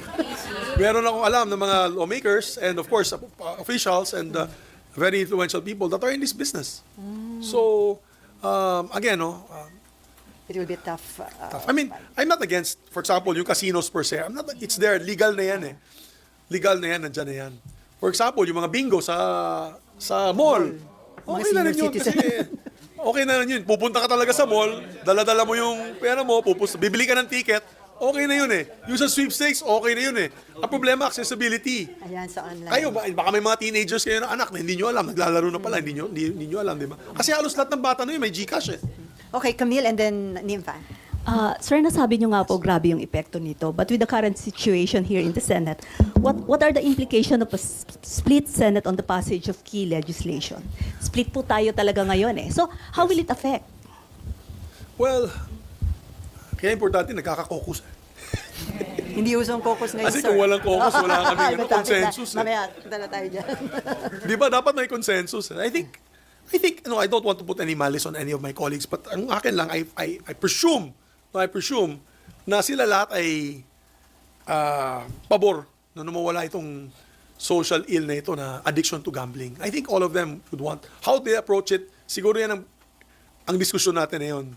Meron akong alam na mga lawmakers and of course, officials and very influential people that are in this business. So, again, it will be tough. I mean, I'm not against, for example, yung casinos per se. It's there, legal na yan eh. Legal na yan, nandyan na yan. For example, yung mga bingo sa mall. Okay na rin yun kasi okay na rin yun. Pupunta ka talaga sa mall, dala-dala mo yung pera mo, bibili ka ng ticket, okay na yun eh. Yung sa sweepstakes, okay na yun eh. Ang problema, accessibility. Ayan, sa online. Kayo, baka may mga teenagers kayo na anak na hindi nyo alam, naglalaro na pala, hindi nyo alam, di ba? Kasi halos lahat ng bata na yun, may GCash eh. Okay, Camille and then Nympha. Sir, nasabi niyo nga po, grabe yung epekto nito. But with the current situation here in the Senate, what are the implications of a split Senate on the passage of key legislation? Split po tayo talaga ngayon eh. So, how will it affect? Well, kaya importante, nagkaka-caucus. Hindi usong caucus ngayon, Kasi sir. kung walang caucus, wala kami consensus. Mamaya, dala tayo dyan. Di ba, dapat may consensus. I think, I don't want to put any malice on any of my colleagues, but ang akin lang, I presume na sila lahat ay pabor na mawala itong social ill na ito na addiction to gambling. I think all of them would want. How they approach it, siguro yan ang diskusyon natin na yun.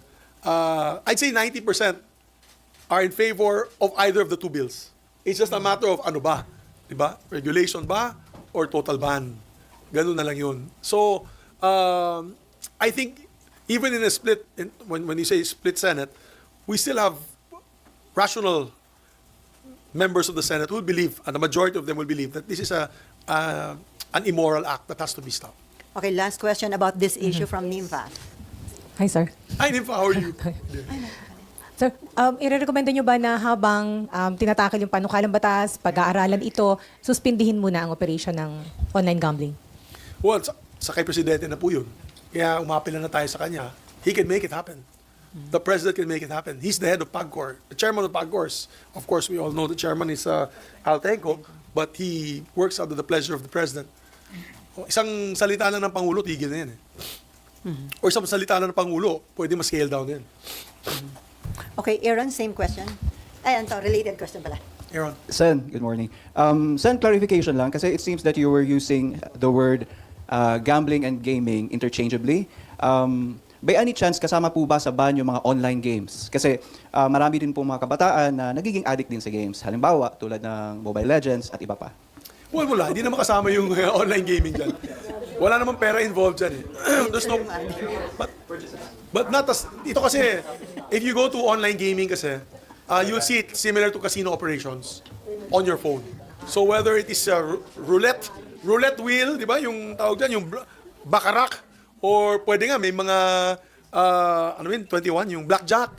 I'd say 90% are in favor of either of the two bills. It's just a matter of ano ba, di ba? Regulation ba or total ban? Ganun na lang yun. So, I think even in a split, when you say split Senate, we still have rational members of the Senate who will believe, and the majority of them will believe, that this is an immoral act that has to be stopped. Okay, last question about this issue from Nimfa. Hi, sir. Hi, Nympha, how are you? Sir, irerekomenda nyo ba na habang tinatakil yung panukalang batas, pag-aaralan ito, suspindihin muna ang operation ng online gambling? Well, sa kay Presidente na po yun. Kaya umapila na tayo sa kanya. He can make it happen. The President can make it happen. He's the head of PAGCOR. The chairman of PAGCOR, of course, we all know the chairman is Altenco, but he works under the pleasure of the President. Isang salita lang ng Pangulo, tigil na yan eh. Or isang salita lang ng Pangulo, pwede ma-scale down yan. Okay, Aaron, same question. Ay, ito, related question pala. Aaron. Sen, good morning. Sen, clarification lang kasi it seems that you were using the word gambling and gaming interchangeably. By any chance, kasama po ba sa ban yung mga online games? Kasi marami din po mga kabataan na nagiging addict din sa games. Halimbawa, tulad ng Mobile Legends at iba pa. Well, wala. Hindi naman kasama yung online gaming dyan. Wala naman pera involved dyan eh. There's no... But not as... Ito kasi, if you go to online gaming kasi, you'll see it similar to casino operations on your phone. So whether it is roulette wheel, di ba? Yung tawag dyan, yung baccarat, or pwede nga may mga, 21, yung blackjack,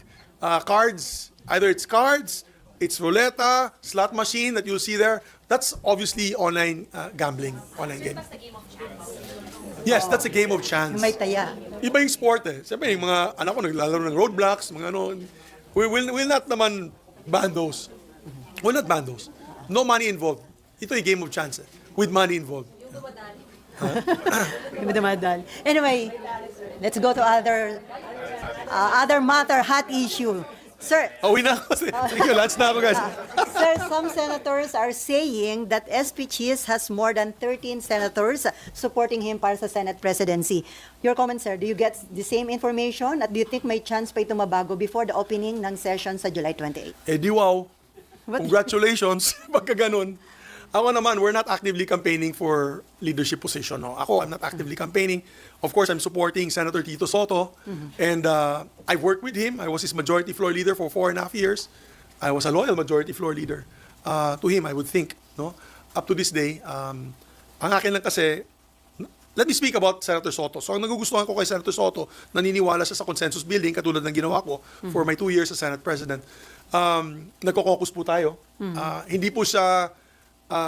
cards, either it's cards, it's roulette, slot machine that you'll see there. That's obviously online gambling, online gaming. Yes, that's a game of chance. Yung may taya. Iba yung sport eh. Siyempre, yung mga anak ko naglalaro ng roadblocks, mga ano. We'll not naman ban those. We'll not ban those. No money involved. Ito yung game of chance eh, with money involved. Yung dumadaan. Anyway, let's go to other matter, hot issue. Sir, Uwi na ako. Thank you. Lunch na ako, guys. Sir, some senators are saying that SP Cheese has more than 13 senators supporting him para sa Senate presidency. Your comment, sir, do you get the same information at do you think may chance pa ito mabago before the opening ng session sa July 28? Eh di wow. Congratulations. Pagka ganun. Ako naman, we're not actively campaigning for leadership position. No? Ako, I'm not actively campaigning. Of course, I'm supporting Senator Tito Soto. And I've worked with him. I was his majority floor leader for 4.5 years. I was a loyal majority floor leader to him, I would think. No? Up to this day, ang akin lang kasi, let me speak about Senator Soto. So ang nagugustuhan ko kay Senator Soto, naniniwala siya sa consensus building, katulad ng ginawa ko for my 2 years as Senate President. Nagko-caucus po tayo. Hindi po siya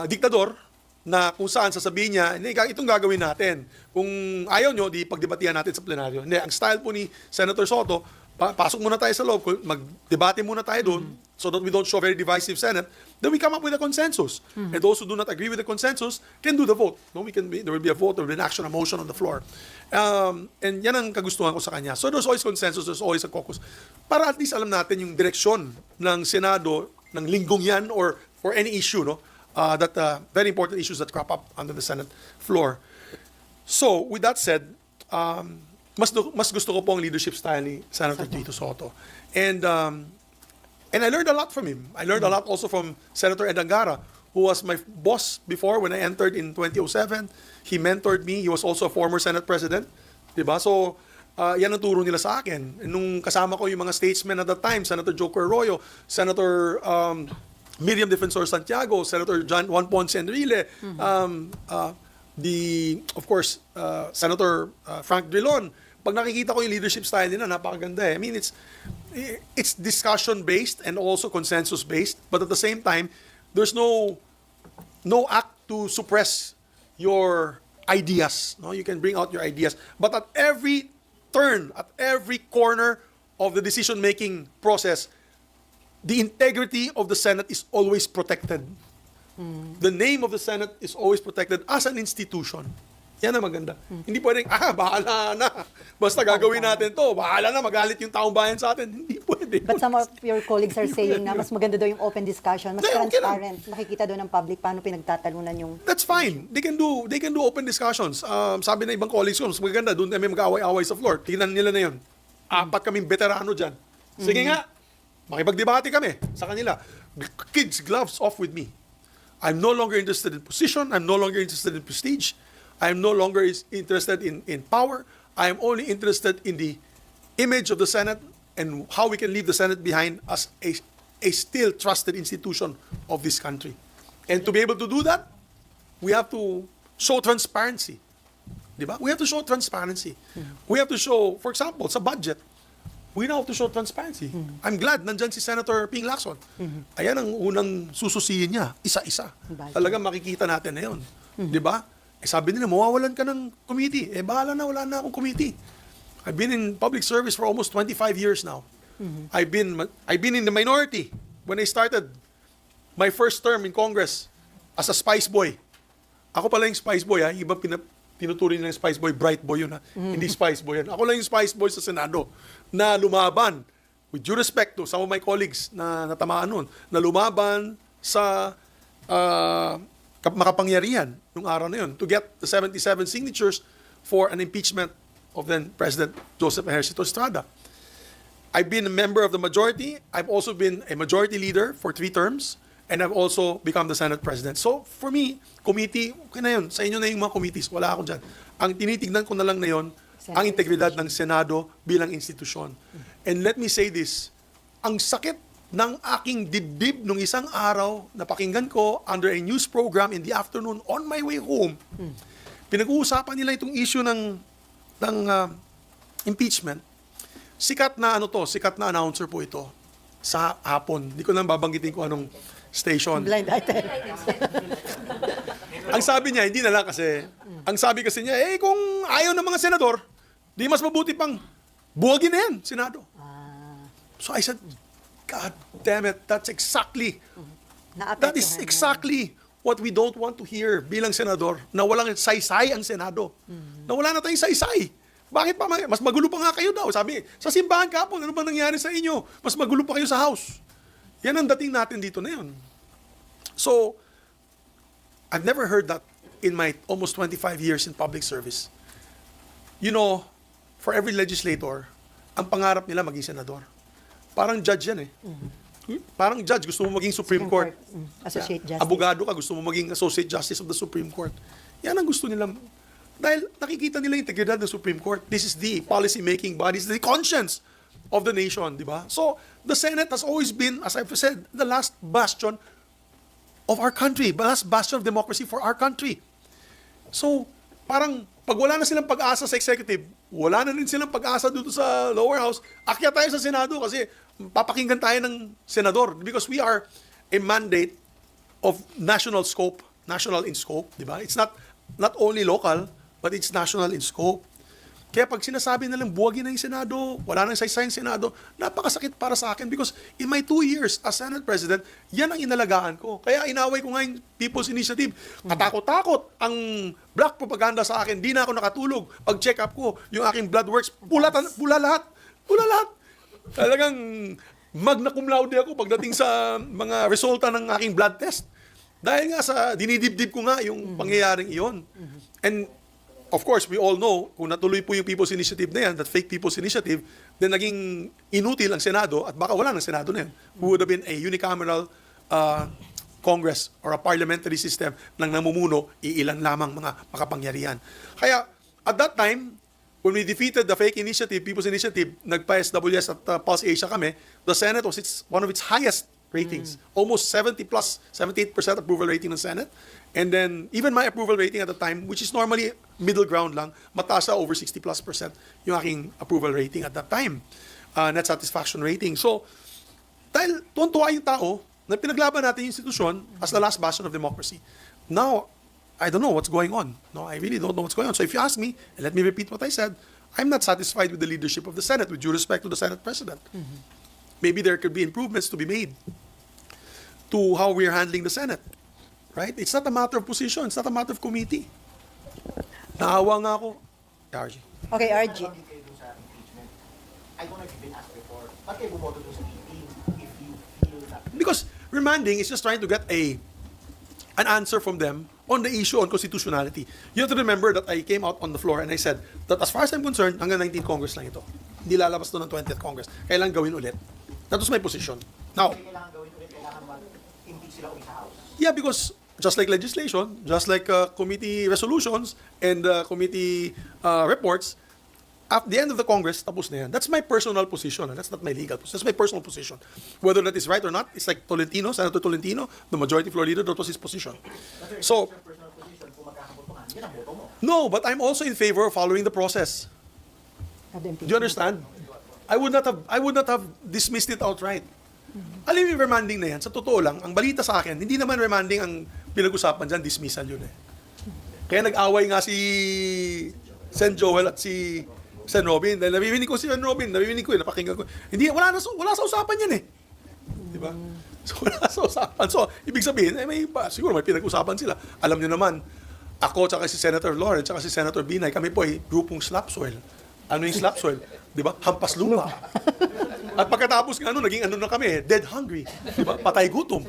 diktador na kung saan sasabihin niya, itong gagawin natin. Kung ayaw nyo, di pagdebatihan natin sa plenaryo. Hindi, ang style po ni Senator Soto, pasok muna tayo sa loob, mag-debate muna tayo doon so that we don't show very divisive Senate, then we come up with a consensus. And those who do not agree with the consensus can do the vote. No, there will be a vote, there will be an action, a motion on the floor. And yan ang kagustuhan ko sa kanya. So there's always consensus, there's always a caucus. Para at least alam natin yung direksyon ng Senado, ng linggong yan, or for any issue, no? Very important issues that crop up under the Senate floor. So, with that said, mas gusto ko po ang leadership style ni Senator Tito Soto. And I learned a lot from him. I learned a lot also from Senator Ed Angara, who was my boss before when I entered in 2007. He mentored me. He was also a former Senate President. Diba? So, yan ang turo nila sa akin. Nung kasama ko yung mga statesmen at that time, Senator Joker Arroyo, Senator Miriam Defensor Santiago, Senator Juan Ponce Enrile, of course, Senator Frank Drilon. Pag nakikita ko yung leadership style nila, napakaganda eh. I mean, it's discussion-based and also consensus-based, but at the same time, there's no act to suppress your ideas. No? You can bring out your ideas. But at every turn, at every corner of the decision-making process, the integrity of the Senate is always protected. The name of the Senate is always protected as an institution. Yan ang maganda. Hindi pwedeng, bahala na. Basta gagawin natin to. Bahala na, magalit yung taong bayan sa atin. Hindi pwede. But some of your colleagues are saying na mas maganda daw yung open discussion, mas Okay lang. transparent. Makikita doon ng public paano pinagtatalunan yung... That's fine. They can do open discussions. Sabi na ibang colleagues ko, mas maganda, doon kami mag-away-away sa floor. Tingnan nila na yun. 4 kaming veterano dyan. Sige nga. makipagdebate kami sa kanila. Kids, gloves off with me. I'm no longer interested in position. I'm no longer interested in prestige. I'm no longer interested in power. I am only interested in the image of the Senate and how we can leave the Senate behind as a still trusted institution of this country. And to be able to do that, we have to show transparency. Diba? We have to show transparency. We have to show, for example, sa budget, we now have to show transparency. I'm glad nandyan si Senator Ping Lacson. Ayan ang unang sususiyin niya, isa-isa. Budget. Talagang makikita natin na yun. Diba? Eh, sabi nila, mawawalan ka ng committee. Eh, bahala na, wala na akong committee. I've been in public service for almost 25 years now. I've been in the minority when I started my first term in Congress as a spice boy. Ako pala yung spice boy, ha? Iba tinuturing ng spice boy, bright boy yun, ha? Hindi spice boy yun. Ako lang yung spice boy sa Senado na lumaban, with due respect to some of my colleagues na natamaan nun, na lumaban sa makapangyarihan nung araw na yun to get the 77 signatures for an impeachment of then President Joseph Ejercito Estrada. I've been a member of the majority. I've also been a majority leader for 3 terms. And I've also become the Senate President. So, for me, committee, okay na yun. Sa inyo na yung mga committees. Wala ako dyan. Ang tinitignan ko na lang na yun, ang integridad ng Senado bilang institusyon. And let me say this, ang sakit ng aking dibdib nung isang araw na pakinggan ko under a news program in the afternoon on my way home. Pinag-uusapan nila itong issue ng impeachment. Sikat na announcer po ito sa hapon. Hindi ko nang babanggitin ko anong station. Blind item. Ang sabi niya, hindi na lang kasi, ang sabi kasi niya, kung ayaw ng mga senador, di mas mabuti pang buwagin na yan, Senado. So I said, God damn it, that is exactly what we don't want to hear bilang senador, na walang saysay ang Senado. Na wala na tayong saysay. Bakit pa? Mas magulo pa nga kayo daw. Sabi, sa simbahan kapon, ano ba nangyari sa inyo? Mas magulo pa kayo sa House. Yan ang dating natin dito na yun. So, I've never heard that in my almost 25 years in public service. You know, for every legislator, ang pangarap nila maging senador. Parang judge yan eh. Parang judge, gusto mo maging Supreme Court. Associate Justice. Abogado ka, gusto mo maging Associate Justice of the Supreme Court. Yan ang gusto nila. Dahil nakikita nila yung integridad ng Supreme Court. This is the policy-making body, this is the conscience of the nation, di ba? So, the Senate has always been, as I've said, the last bastion of our country, the last bastion of democracy for our country. So, parang, pag wala na silang pag-asa sa executive, wala na rin silang pag-asa dito sa lower house, akyat tayo sa Senado kasi papakinggan tayo ng senador because we are a mandate of national scope, national in scope, di ba? It's not only local, but it's national in scope. Kaya pag sinasabi nilang buwagin na yung Senado, wala nang saysay yung Senado, napakasakit para sa akin because in my 2 years as Senate President, yan ang inalagaan ko. Kaya inaway ko nga yung People's Initiative. Katakot-takot ang black propaganda sa akin. Di na ako nakatulog. Pag check up ko, yung aking blood works, pula lahat. Pula lahat. Talagang magna cum laude ako pagdating sa mga resulta ng aking blood test. Dahil nga sa dinidibdib ko nga yung pangyayaring iyon. And of course, we all know, kung natuloy po yung People's Initiative na yan, that fake People's Initiative, then naging inutil ang Senado at baka wala ng Senado na yan. Who would have been a unicameral Congress or a parliamentary system nang namumuno, iilan lamang mga makapangyarihan. Kaya, at that time, when we defeated the fake initiative, People's Initiative, nagpa-SWS at Pulse Asia kami, the Senate was one of its highest ratings. Almost 78% approval rating ng Senate. And then, even my approval rating at the time, which is normally middle ground lang, mataas sa over 60+% yung aking approval rating at that time. Net satisfaction rating. So, dahil tuwan-tuwa yung tao na pinaglaban natin yung institusyon as the last bastion of democracy. Now, I don't know what's going on. No, I really don't know what's going on. So if you ask me, and let me repeat what I said, I'm not satisfied with the leadership of the Senate, with due respect to the Senate President. Maybe there could be improvements to be made to how we're handling the Senate. Right? It's not a matter of position. It's not a matter of committee. Naawa nga ako. RG. Okay, RG. I don't know if you've been asked before, ba't kayo bumoto doon sa meeting if you feel that... Because remanding is just trying to get an answer from them on the issue on constitutionality. You have to remember that I came out on the floor and I said that as far as I'm concerned, hanggang 19th Congress lang ito. Hindi lalabas doon ng 20th Congress. Kailangan gawin ulit. That was my position. Now, Kailangan gawin ulit, kailangan mag-impeach sila ulit sa House. yeah, because just like legislation, just like committee resolutions and committee reports, at the end of the Congress, tapos na yan. That's my personal position. That's not my legal position. That's my personal position. Whether that is right or not, it's like Tolentino, Senator Tolentino, the majority floor leader, that was his position. So, Personal position, kung magkakabotohan, yan ang boto mo. no, but I'm also in favor of following the process. Of the Do you understand? I would not have dismissed it outright. Alam mo yung remanding na yan, sa totoo lang, ang balita sa akin, hindi naman remanding ang pinag-usapan dyan, dismissal yun eh. Kaya nag-away nga si Sen Joel at si Sen Robin. Dahil nabibinig ko si Sen Robin, nabibinig ko, napakinggan ko. Hindi, wala sa usapan yan eh. Di ba? So, wala sa usapan. So, ibig sabihin, siguro may pinag-usapan sila. Alam niyo naman, ako, tsaka si Senator Lawrence, tsaka si Senator Binay, kami po ay grupong slap soil. Ano yung slap soil? Di ba? Hampas lupa. At pagkatapos ng naging na kami, dead hungry. Di ba? Patay gutom.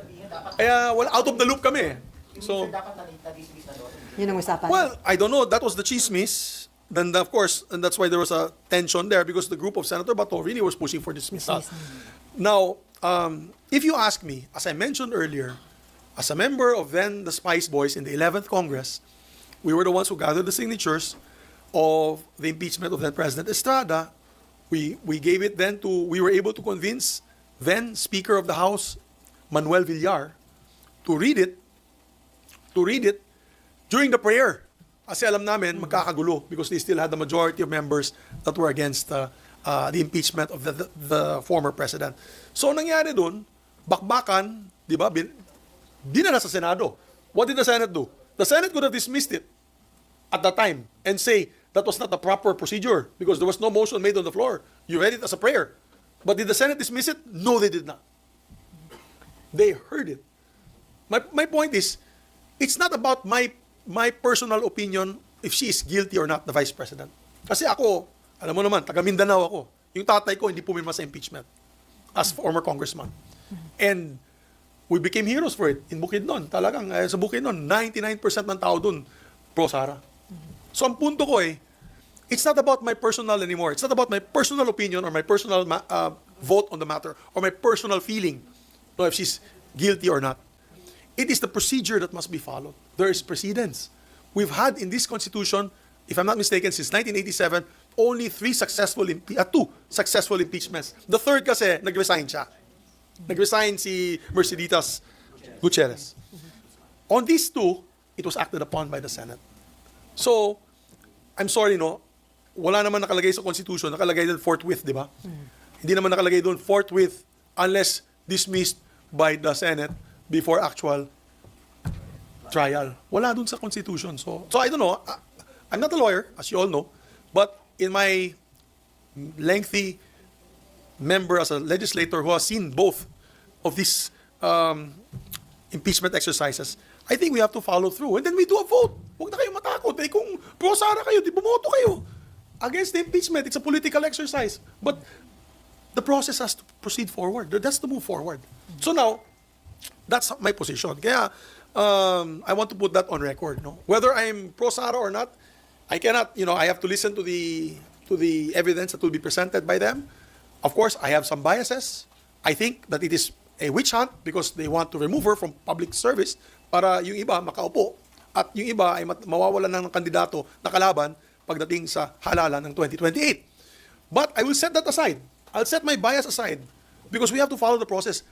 Kaya, out of the loop kami. So, Dapat na-dismiss na doon. Yun ang usapan. well, I don't know. That was the chismis. Then, of course, and that's why there was a tension there because the group of Senator Bato really was pushing for dismissal. Now, if you ask me, as I mentioned earlier, as a member of then the Spice Boys in the 11th Congress, we were the ones who gathered the signatures of the impeachment of then President Estrada. We gave it then to, we were able to convince then Speaker of the House, Manuel Villar, to read it during the prayer. Kasi alam namin, magkakagulo because they still had the majority of members that were against the impeachment of the former president. So, nangyari dun, bakbakan, di ba, dinala sa Senado. What did the Senate do? The Senate could have dismissed it at that time and say that was not the proper procedure because there was no motion made on the floor. You read it as a prayer. But did the Senate dismiss it? No, they did not. They heard it. My point is, it's not about my personal opinion if she is guilty or not, the Vice President. Kasi ako, alam mo naman, taga Mindanao ako. Yung tatay ko hindi pumirma sa impeachment as former congressman. And we became heroes for it in Bukidnon. Talagang sa Bukidnon, 99% ng tao dun pro-Sara. So ang punto ko it's not about my personal anymore. It's not about my personal opinion or my personal vote on the matter or my personal feeling, no, if she's guilty or not. It is the procedure that must be followed. There is precedence. We've had in this Constitution, if I'm not mistaken, since 1987, only two successful impeachments. The third kasi, nag-resign siya. Nag-resign si Merceditas Gutierrez. On these two, it was acted upon by the Senate. So, I'm sorry, no? Wala naman nakalagay sa Constitution, nakalagay doon forthwith, di ba? Hindi naman nakalagay doon forthwith unless dismissed by the Senate before actual trial. Wala doon sa Constitution. So I don't know. I'm not a lawyer, as you all know, but in my lengthy member as a legislator who has seen both of these impeachment exercises, I think we have to follow through. And then we do a vote. Huwag na kayo matakot. Kung pro-Sara kayo, di bumoto kayo. Against the impeachment, it's a political exercise. But the process has to proceed forward. That's to move forward. So now, that's my position. Kaya, I want to put that on record. No? Whether I'm pro-Sara or not, I cannot, I have to listen to the evidence that will be presented by them. Of course, I have some biases. I think that it is a witch hunt because they want to remove her from public service para yung iba makaupo at yung iba ay mawawalan ng kandidato na kalaban pagdating sa halalan ng 2028. But I will set that aside. I'll set my bias aside because we have to follow the process.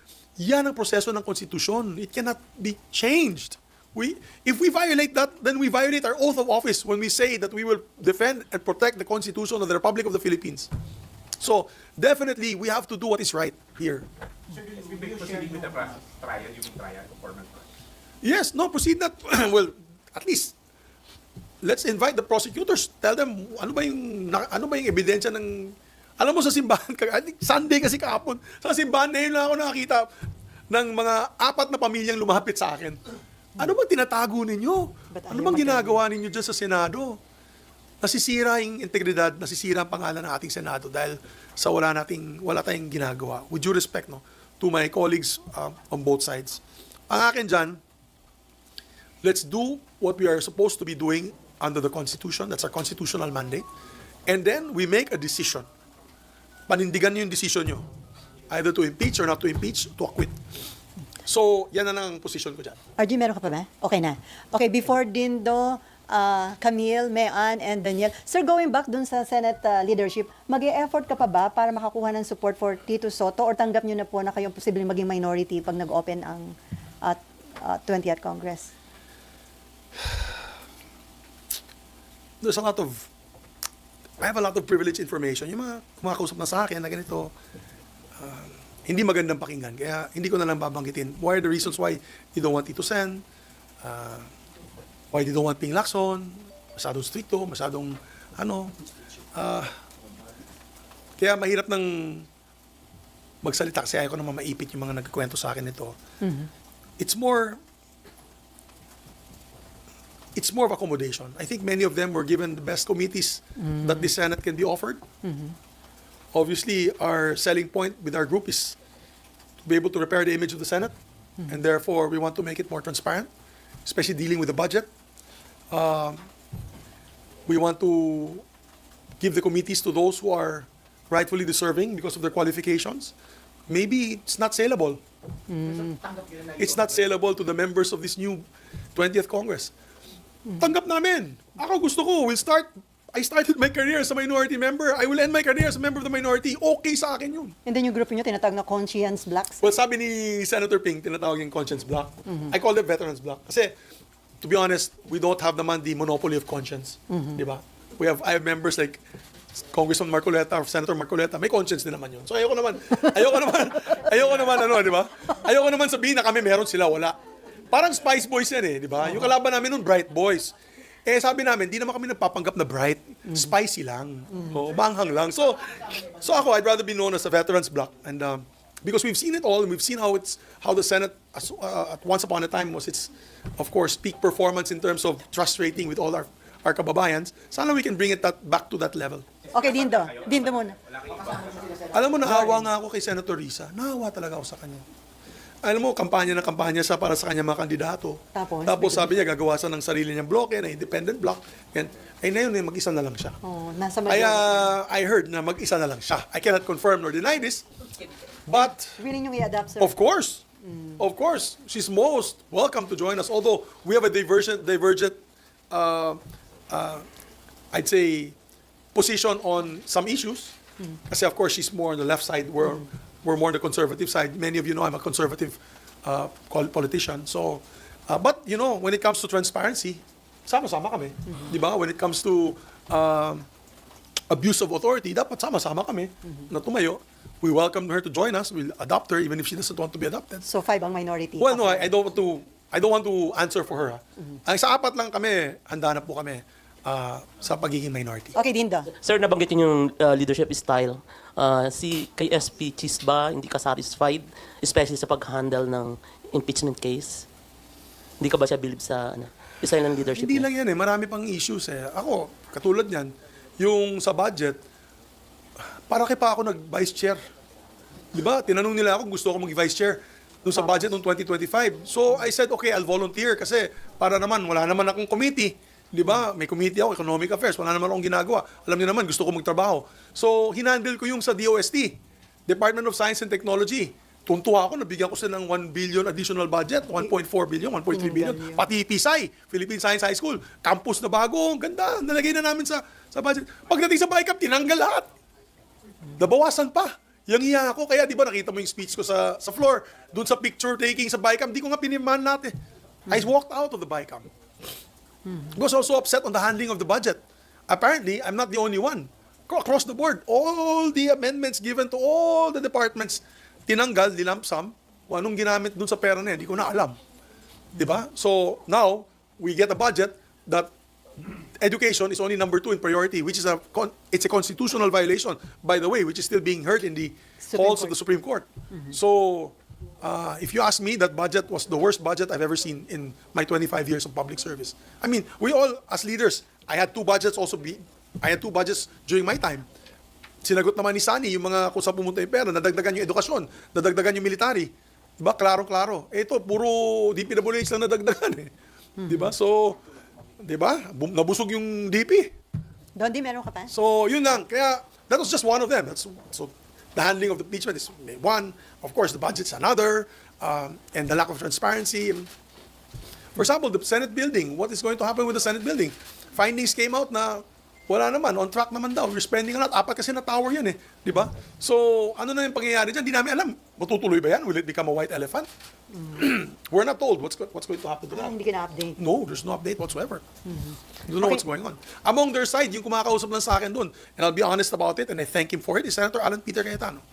Yan ang proseso ng konstitusyon. It cannot be changed. If we violate that, then we violate our oath of office when we say that we will defend and protect the Constitution of the Republic of the Philippines. So, definitely, we have to do what is right here. Proceeding with the trial, you mean trial, formal trial? Yes, no, proceed that. Well, at least, let's invite the prosecutors. Tell them, ano ba yung ebidensya ng... Alam mo sa simbahan, I think Sunday kasi kahapon, sa simbahan na yun lang ako nakakita ng mga 4 na pamilyang lumapit sa akin. Ano bang tinatago ninyo? Ano bang ginagawa ninyo dyan sa Senado? Nasisira yung integridad, nasisira ang pangalan ng ating Senado dahil sa wala tayong ginagawa. With due respect, no, to my colleagues on both sides. Ang akin dyan, let's do what we are supposed to be doing under the Constitution. That's our constitutional mandate. And then we make a decision. Panindigan niyo yung decision nyo. either to impeach or not to impeach, to acquit. So, yan na lang ang position ko dyan. RG, meron ka pa ba? Okay na. Okay, before Dindo, Camille, Mayan, and Daniel. Sir, going back dun sa Senate leadership, mag-e-effort ka pa ba para makakuha ng support for Tito Soto or tanggap nyo na po na kayong posibleng maging minority pag nag-open ang 20th Congress? There's a lot of, I have a lot of privileged information. Yung mga kumakausap na sa akin na ganito, hindi magandang pakinggan. Kaya hindi ko na lang babanggitin. Why are the reasons why you don't want Tito Sen? Why you don't want Ping Lacson? Masyadong stricto, masyadong kaya mahirap nang magsalita kasi ayaw ko naman maipit yung mga nagkwento sa akin nito. It's more of accommodation. I think many of them were given the best committees that the Senate can be offered. Obviously, our selling point with our group is to be able to repair the image of the Senate, and therefore we want to make it more transparent, especially dealing with the budget. We want to give the committees to those who are rightfully deserving because of their qualifications. Maybe it's not saleable. It's not saleable to the members of this new 20th Congress. Tanggap namin. Ako gusto ko, I started my career as a minority member. I will end my career as a member of the minority. Okay sa akin yun. And then yung group nyo, tinatawag na conscience blacks? Well, sabi ni Senator Ping, tinatawag yung conscience block. I call them veterans block. Kasi, to be honest, we don't have naman the monopoly of conscience. Di ba? I have members like Congressman Marcoleta or Senator Marcoleta. May conscience din naman yun. So ayoko naman, di ba? Ayoko naman sabihin na kami meron sila, wala. Parang Spice Boys yan di ba? Yung kalaban namin nun, Bright Boys. Sabi namin, di naman kami nagpapanggap na bright. Spicy lang. Banghang lang. So ako, I'd rather be known as a veterans block. And because we've seen it all, and we've seen how the Senate at once upon a time was its, of course, peak performance in terms of trust rating with all our kababayans. Sana we can bring it back to that level. Okay, Dindo. Dindo muna. Alam mo, naawa nga ako kay Senator Risa. Naawa talaga ako sa kanya. Alam mo, kampanya para sa kanya mga kandidato. Tapos sabi niya, gagawa siya ng sarili niyang bloke, na independent block. Ay na yun, mag-isa na lang siya. Nasa I heard na mag-isa na lang siya. I cannot confirm nor deny this. But, willing nyo i-adapt, sir? of course, she's most welcome to join us. Although, we have a divergent I'd say, position on some issues. Kasi of course, she's more on the left side, we're more on the conservative side. Many of you know I'm a conservative politician. So, but you know, when it comes to transparency, sama-sama kami. Di ba? When it comes to abuse of authority, dapat sama-sama kami na tumayo. We welcome her to join us. We'll adopt her even if she doesn't want to be adopted. So 5 ang minority? Well, no, I don't want to answer for her. Ang sa 4 lang kami, handa na po kami sa pagiging minority. Okay, Dindo. Sir, nabanggit niyo yung leadership style. Kay SP Cheese ba, hindi ka satisfied, especially sa pag-handle ng impeachment case? Hindi ka ba siya believe sa style ng leadership Hindi niya? lang yan marami pang issues Ako, katulad niyan, yung sa budget, para kay pa ako nag-vice chair. Di ba? Tinanong nila ako, gusto ko mag-vice chair doon sa budget noong 2025. So I said, okay, I'll volunteer kasi para naman, wala naman akong committee. Di ba? May committee ako, Economic Affairs, wala naman akong ginagawa. Alam niyo naman, gusto ko magtrabaho. So hinandle ko yung sa DOST, Department of Science and Technology. Tuntua ako, nabigyan ko sila ng 1 billion additional budget, 1.4 billion, 1.3 billion. Pati PSI, Philippine Science High School, campus na bago, ang ganda, nalagay na namin sa budget. Pagdating sa BICAP, tinanggal lahat. Nabawasan pa. Yang iya ako, kaya di ba nakita mo yung speech ko sa floor, dun sa picture taking sa BICAM, di ko nga piniman natin. I walked out of the BICAM. I was also upset on the handling of the budget. Apparently, I'm not the only one. Across the board, all the amendments given to all the departments, tinanggal, nilampsam, kung anong ginamit dun sa pera na yan, di ko na alam. Di ba? So, now, we get a budget that education is only number 2 in priority, which is it's a constitutional violation, by the way, which is still being heard in the halls of the Supreme Court. So, if you ask me, that budget was the worst budget I've ever seen in my 25 years of public service. I mean, we all, as leaders, I had 2 budgets during my time. Sinagot naman ni Sani, yung mga kung saan pumunta yung pera, nadagdagan yung edukasyon, nadagdagan yung military. Diba? Klaro-klaro. Ito, puro DPWH lang nadagdagan Diba? So, diba? Nabusog yung DP. Dondi, meron ka pa? So, yun lang. Kaya, that was just one of them. So, the handling of the impeachment is one. Of course, the budget's another. And the lack of transparency. For example, the Senate building. What is going to happen with the Senate building? Findings came out na wala naman, on track naman daw. We're spending a lot. Apat kasi na tower yan eh. Di ba? So, ano na yung pangyayari dyan? Di namin alam. Matutuloy ba yan? Will it become a white elephant? We're not told what's going to happen to that. Hindi ka na-update. No, there's no update whatsoever. You don't know what's going on. Among their side, yung kumakausap lang sa akin doon, and I'll be honest about it, and I thank him for it, is Senator Alan Peter Cayetano.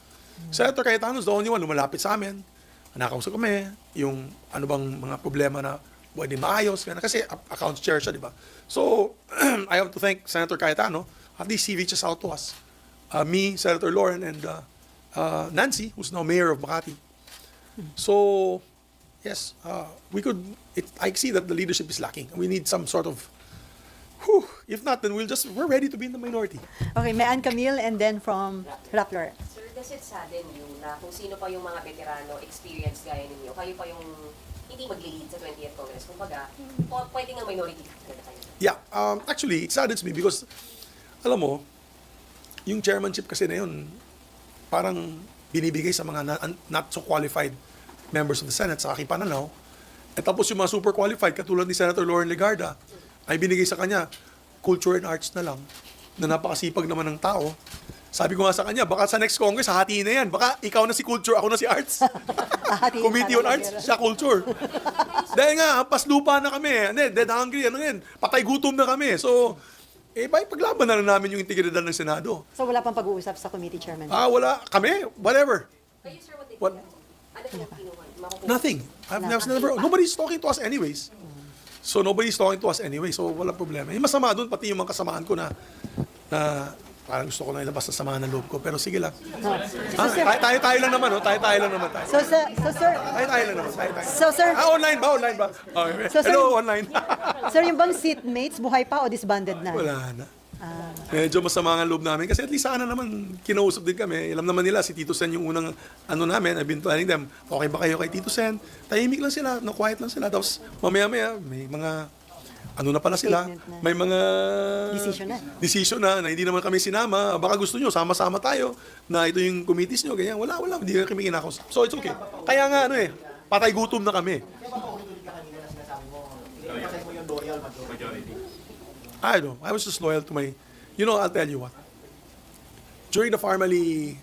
Senator Cayetano is the only one lumalapit sa amin. Nakausap kami, yung ano bang mga problema na pwede maayos. Kasi accounts chair siya, di ba? So, I have to thank Senator Cayetano. At least he reaches out to us. Me, Senator Lauren, and Nancy, who's now mayor of Makati. So, yes, I see that the leadership is lacking. We need some sort of, if not, then we're ready to be in the minority. Okay, may Ann Camille and then from Rappler. Sir, does it sadden you na kung sino pa yung mga veterano, experience gaya ninyo, kayo pa yung hindi mag-lead sa 20th Congress? Kumbaga, pwede nga minority talaga kayo. Yeah, actually, it saddens me because, alam mo, yung chairmanship kasi na yun, parang binibigay sa mga not so qualified members of the Senate sa aking pananaw. At tapos yung mga super qualified, katulad ni Senator Lauren Legarda, ay binigay sa kanya, culture and arts na lang, na napakasipag naman ng tao. Sabi ko nga sa kanya, baka sa next Congress, hahatiin na yan. Baka ikaw na si culture, ako na si arts. Committee on Arts, siya culture. Dahil nga, paslupa na kami. Dead hungry, ano yan. Patay gutom na kami. So, paglaban na lang namin yung integridad ng Senado. So wala pang pag-uusap sa committee chairman? Wala. Kami, whatever. Kayo, sir, What? ano yung kinuha? Nothing. Nobody's talking to us anyways. So nobody's talking to us anyway. So wala problema. Yung masama doon, pati yung mga kasamaan ko na parang gusto ko na ilabas sa samahan ng loob ko. Pero sige lang. Tayo lang naman. Tayo lang naman. So sir, Tayo lang naman. Tayo. so sir, Online ba? Okay. So, sir- Hello, online. sir, yung bang seatmates, buhay pa o disbanded na? Wala na. Medyo masama ang loob namin. Kasi at least sana naman kinausap din kami. Alam naman nila, si Tito Sen yung unang namin. I've been telling them, okay ba kayo kay Tito Sen? Tahimik lang sila, quiet lang sila. Tapos mamaya-maya, may mga na pala sila. Statement na. May mga Decision na hindi naman kami sinama. Baka gusto nyo, sama-sama tayo na ito yung committees nyo. Ganyan. Wala. Hindi kami kinakausap. So it's okay. Kaya nga, patay gutom na kami. Kaya ba paulit ka kanina na sinasabi mo, kasi mo yung loyal majority? I don't know. I was just loyal to my... I'll tell you what. During the Farmally,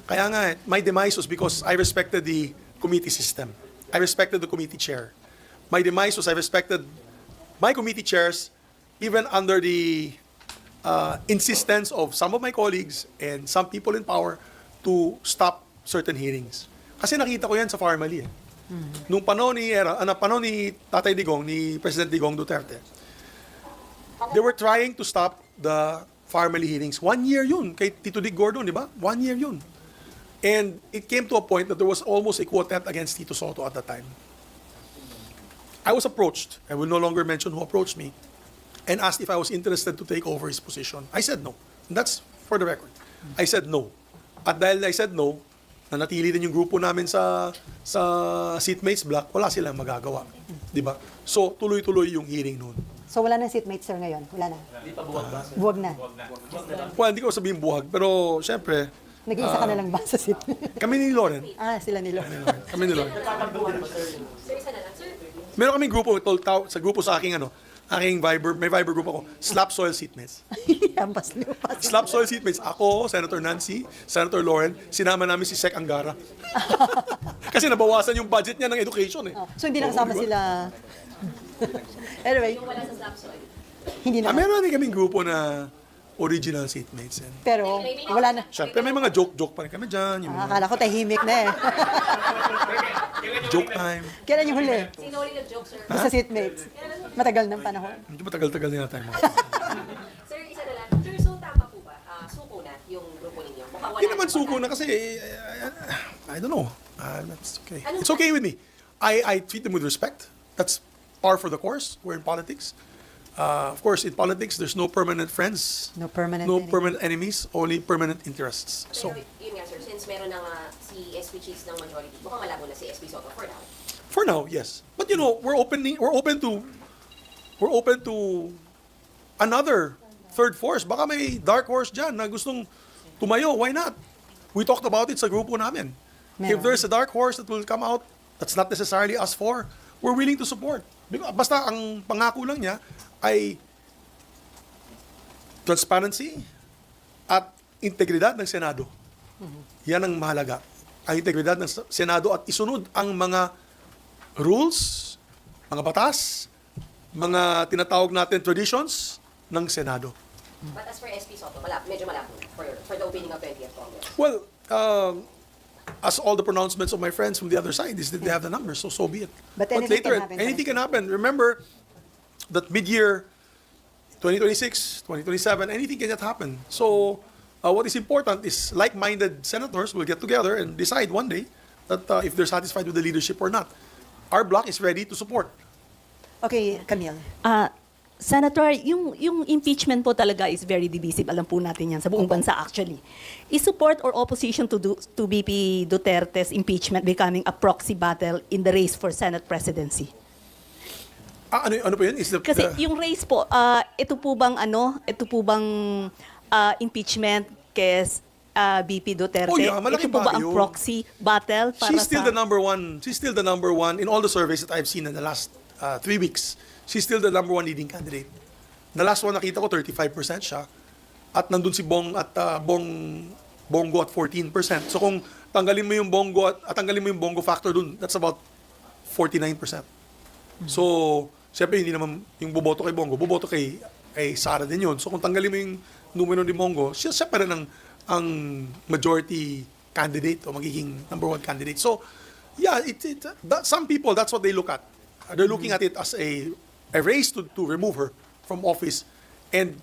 kaya nga, my demise was because I respected the committee system. I respected the committee chair. My demise was I respected my committee chairs even under the insistence of some of my colleagues and some people in power to stop certain hearings. Kasi nakita ko yan sa Farmally. Nung panahon ni Tatay Digong, ni President Digong Duterte, they were trying to stop the Farmally hearings. 1 year yun, kay Tito Dig Gordon, di ba? 1 year yun. And it came to a point that there was almost a quotet against Tito Soto at the time. I was approached, I will no longer mention who approached me, and asked if I was interested to take over his position. I said no. And that's for the record. I said no. At dahil I said no, nanatili din yung grupo namin sa seatmates block, wala silang magagawa. Di ba? So, tuloy-tuloy yung hearing noon. So wala na seatmates, sir, ngayon? Wala na? Hindi pa buwag ba? Buwag na. Well, hindi ko sabihin buhag, pero syempre, Nag-iisa ka na lang ba sa seatmates? kami ni Lauren. Sila nila. Kami ni Lauren. Sir, isa na lang, sir. Meron kaming grupo, sa grupo sa aking aking Viber, may Viber group ako, Slap Soil Seatmates. Ampas lupas. Slap Soil Seatmates, ako, Senator Nancy, Senator Lauren, sinama namin si Sec Angara. Kasi nabawasan yung budget niya ng education eh. So hindi na kasama sila. Anyway, Yung wala sa slap soil. hindi na. Meron din kaming grupo na original seatmates. Pero wala na. Siyempre, may mga joke-joke pa rin kami dyan. Yung mga Akala ko tahimik na eh. joke time. Kailan yung huli? Sino ulit nag-joke, sir? Sa seatmates. Matagal ng panahon. Medyo matagal-tagal na yata yung mga. Sir, isa na lang. Sir, so tama po ba? Suko na yung grupo ninyo? Mukhang wala Hindi naman na suko na kasi, I don't know. That's okay. It's okay with me. I treat them with respect. That's par for the course. We're in politics. Of course, in politics, there's no permanent friends, No permanent no enemy. permanent enemies, only permanent interests. So, Pero yun nga, sir, since meron na nga si SP Cheese ng majority, mukhang malabo na si SP Soto for now. for now, yes. But we're open to another third force. Baka may dark horse dyan na gustong tumayo. Why not? We talked about it sa grupo namin. If there's a dark horse that will come out, that's not necessarily us four, we're willing to support. Basta ang pangako lang niya ay transparency at integridad ng Senado. Yan ang mahalaga. Ang integridad ng Senado at isunod ang mga rules, mga batas, mga tinatawag natin traditions ng Senado. But as for SP Soto, medyo malabo for the opening of 20th Congress. Well, as all the pronouncements of my friends from the other side is that they have the numbers, so be it. But anything can happen. anything can happen. Remember that mid-year, 2026, 2027, anything can yet happen. So, what is important is like-minded senators will get together and decide one day that if they're satisfied with the leadership or not. Our bloc is ready to support. Okay, Camille. Senator, yung impeachment po talaga is very divisive. Alam po natin yan sa buong bansa actually. Is support or opposition to BP Duterte's impeachment becoming a proxy battle in the race for Senate presidency? Ano po yun? Kasi yung race po, ito po bang impeachment kay BP Duterte? Oh yeah, ito malaking po ba bagay ang yun. proxy battle para She's still sa... the number one. She's still the number one in all the surveys that I've seen in the last 3 weeks. She's still the number one leading candidate. The last one nakita ko 35% siya. At nandun si Bong at Bongo at 14%. So kung tanggalin mo yung Bongo at tanggalin mo yung Bongo factor dun, that's about 49%. So, siyempre hindi naman yung boboto kay Bongo, boboto kay Sara din yun. So kung tanggalin mo yung numero ni Bongo, siya pa rin ang majority candidate o magiging number one candidate. So, yeah, some people, that's what they look at. They're looking at it as a race to remove her from office. And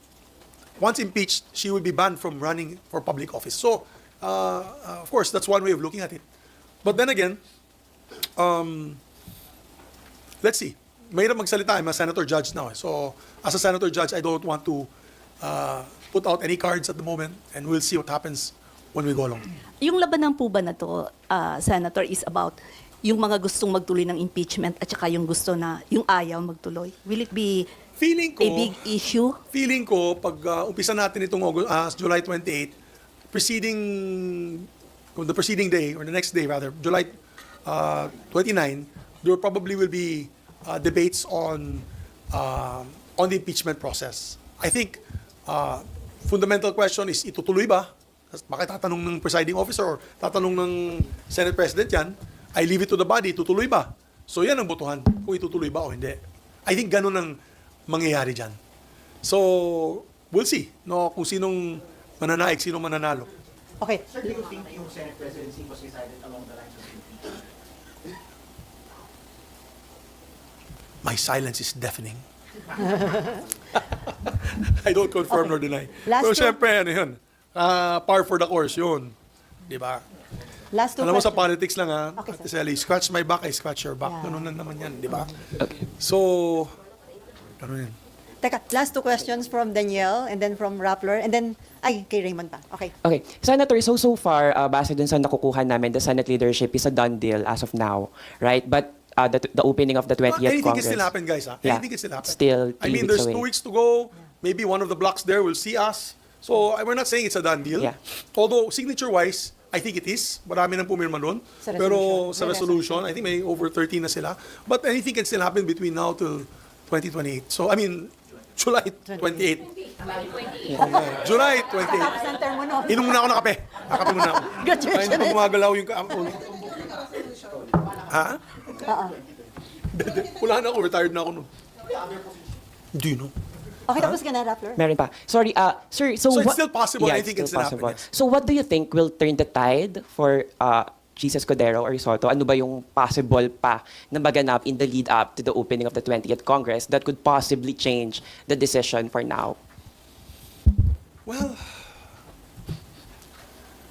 once impeached, she will be banned from running for public office. So, of course, that's one way of looking at it. But then again, let's see. Mahirap magsalita. I'm a senator judge now. So, as a senator judge, I don't want to put out any cards at the moment, and we'll see what happens when we go along. Yung labanan po ba na to, Senator, is about yung mga gustong magtuloy ng impeachment at saka yung gusto na, yung ayaw magtuloy? Will it be a big issue? Feeling ko, pag umpisa natin itong July 28, the preceding day, or the next day rather, July 29, there probably will be debates on the impeachment process. I think fundamental question is itutuloy ba? Bakit tatanong ng presiding officer or tatanong ng Senate President yan? I leave it to the body, tutuloy ba? So yan ang botohan, kung itutuloy ba o hindi. I think ganun ang mangyayari dyan. So, we'll see kung sinong mananaig, sinong mananalo. Okay. Sir, do you think yung Senate presidency was decided along the lines of impeachment? My silence is deafening. I don't confirm nor deny. So, syempre, ano yun? Par for the course yun. Di ba? Last two Alam mo sa questions. politics lang ha, Okay, Ate Sally, scratch my back, I scratch your back. Yeah. Ganun na naman yan, di ba? So, ganun yan. Teka, last two questions from Danielle and then from Rappler and then, kay Raymond pa. Okay. Okay. Senator, so far, base dun sa nakukuha namin, the Senate leadership is a done deal as of now, right? But the opening of the 20th Anything Congress... can still happen, guys. Ha? Yeah. Anything can still happen. Still I 3 mean, weeks there's away. 2 weeks to go. Maybe one of the blocks there will see us. So, we're not saying it's a done deal. Yeah. Although, signature-wise, I think it is. Marami nang pumirma doon. Sa Pero resolution. sa resolution, I think may over 13 na sila. But anything can still happen between now till 2028. So, I mean, July 28. July 28. Center mo, no? Inom muna ako ng kape. Kape muna ako. Ay, hindi pa gumagalaw yung Ha? Wala na ako. Retired na ako nun. Hindi, no? Okay, tapos ka na, Rappler. Meron pa. Sorry, sir, so So it's what... still possible, Yeah, anything it's can still still happen, possible. yes. So what do you think will turn the tide for Jesus Cordero or Soto? Ano ba yung possible pa na maganap in the lead up to the opening of the 20th Congress that could possibly change the decision for now? Well,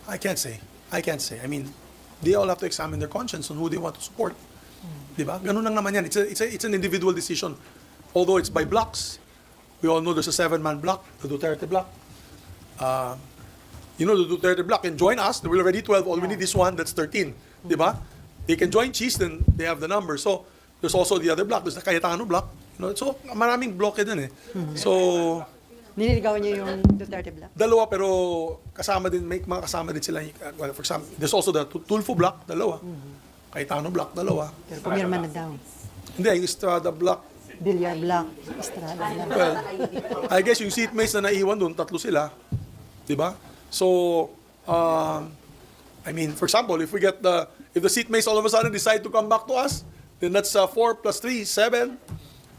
I can't say. I mean, they all have to examine their conscience on who they want to support. Diba? Ganun lang naman yan. It's an individual decision. Although it's by blocks. We all know there's a 7-man block, the Duterte block. The Duterte block can join us. We're already 12. All we need is one. That's 13. Diba? They can join Cheese, then they have the number. So, there's also the other block. There's the Cayetano block. So, maraming block din eh. So, Nililigawan niyo yung Duterte Block? Dalawa, pero kasama din, may mga kasama din sila. Well, for example, there's also the Tulfo Block, dalawa. Cayetano Block, dalawa. Pero pumirma na daw. Hindi, yung Estrada Block. Villar Block, Estrada Block. Well, I guess yung seatmates na naiwan doon, tatlo sila. Diba? So, I mean, for example, if the seatmates all of a sudden decide to come back to us, then that's 4 plus 3, 7.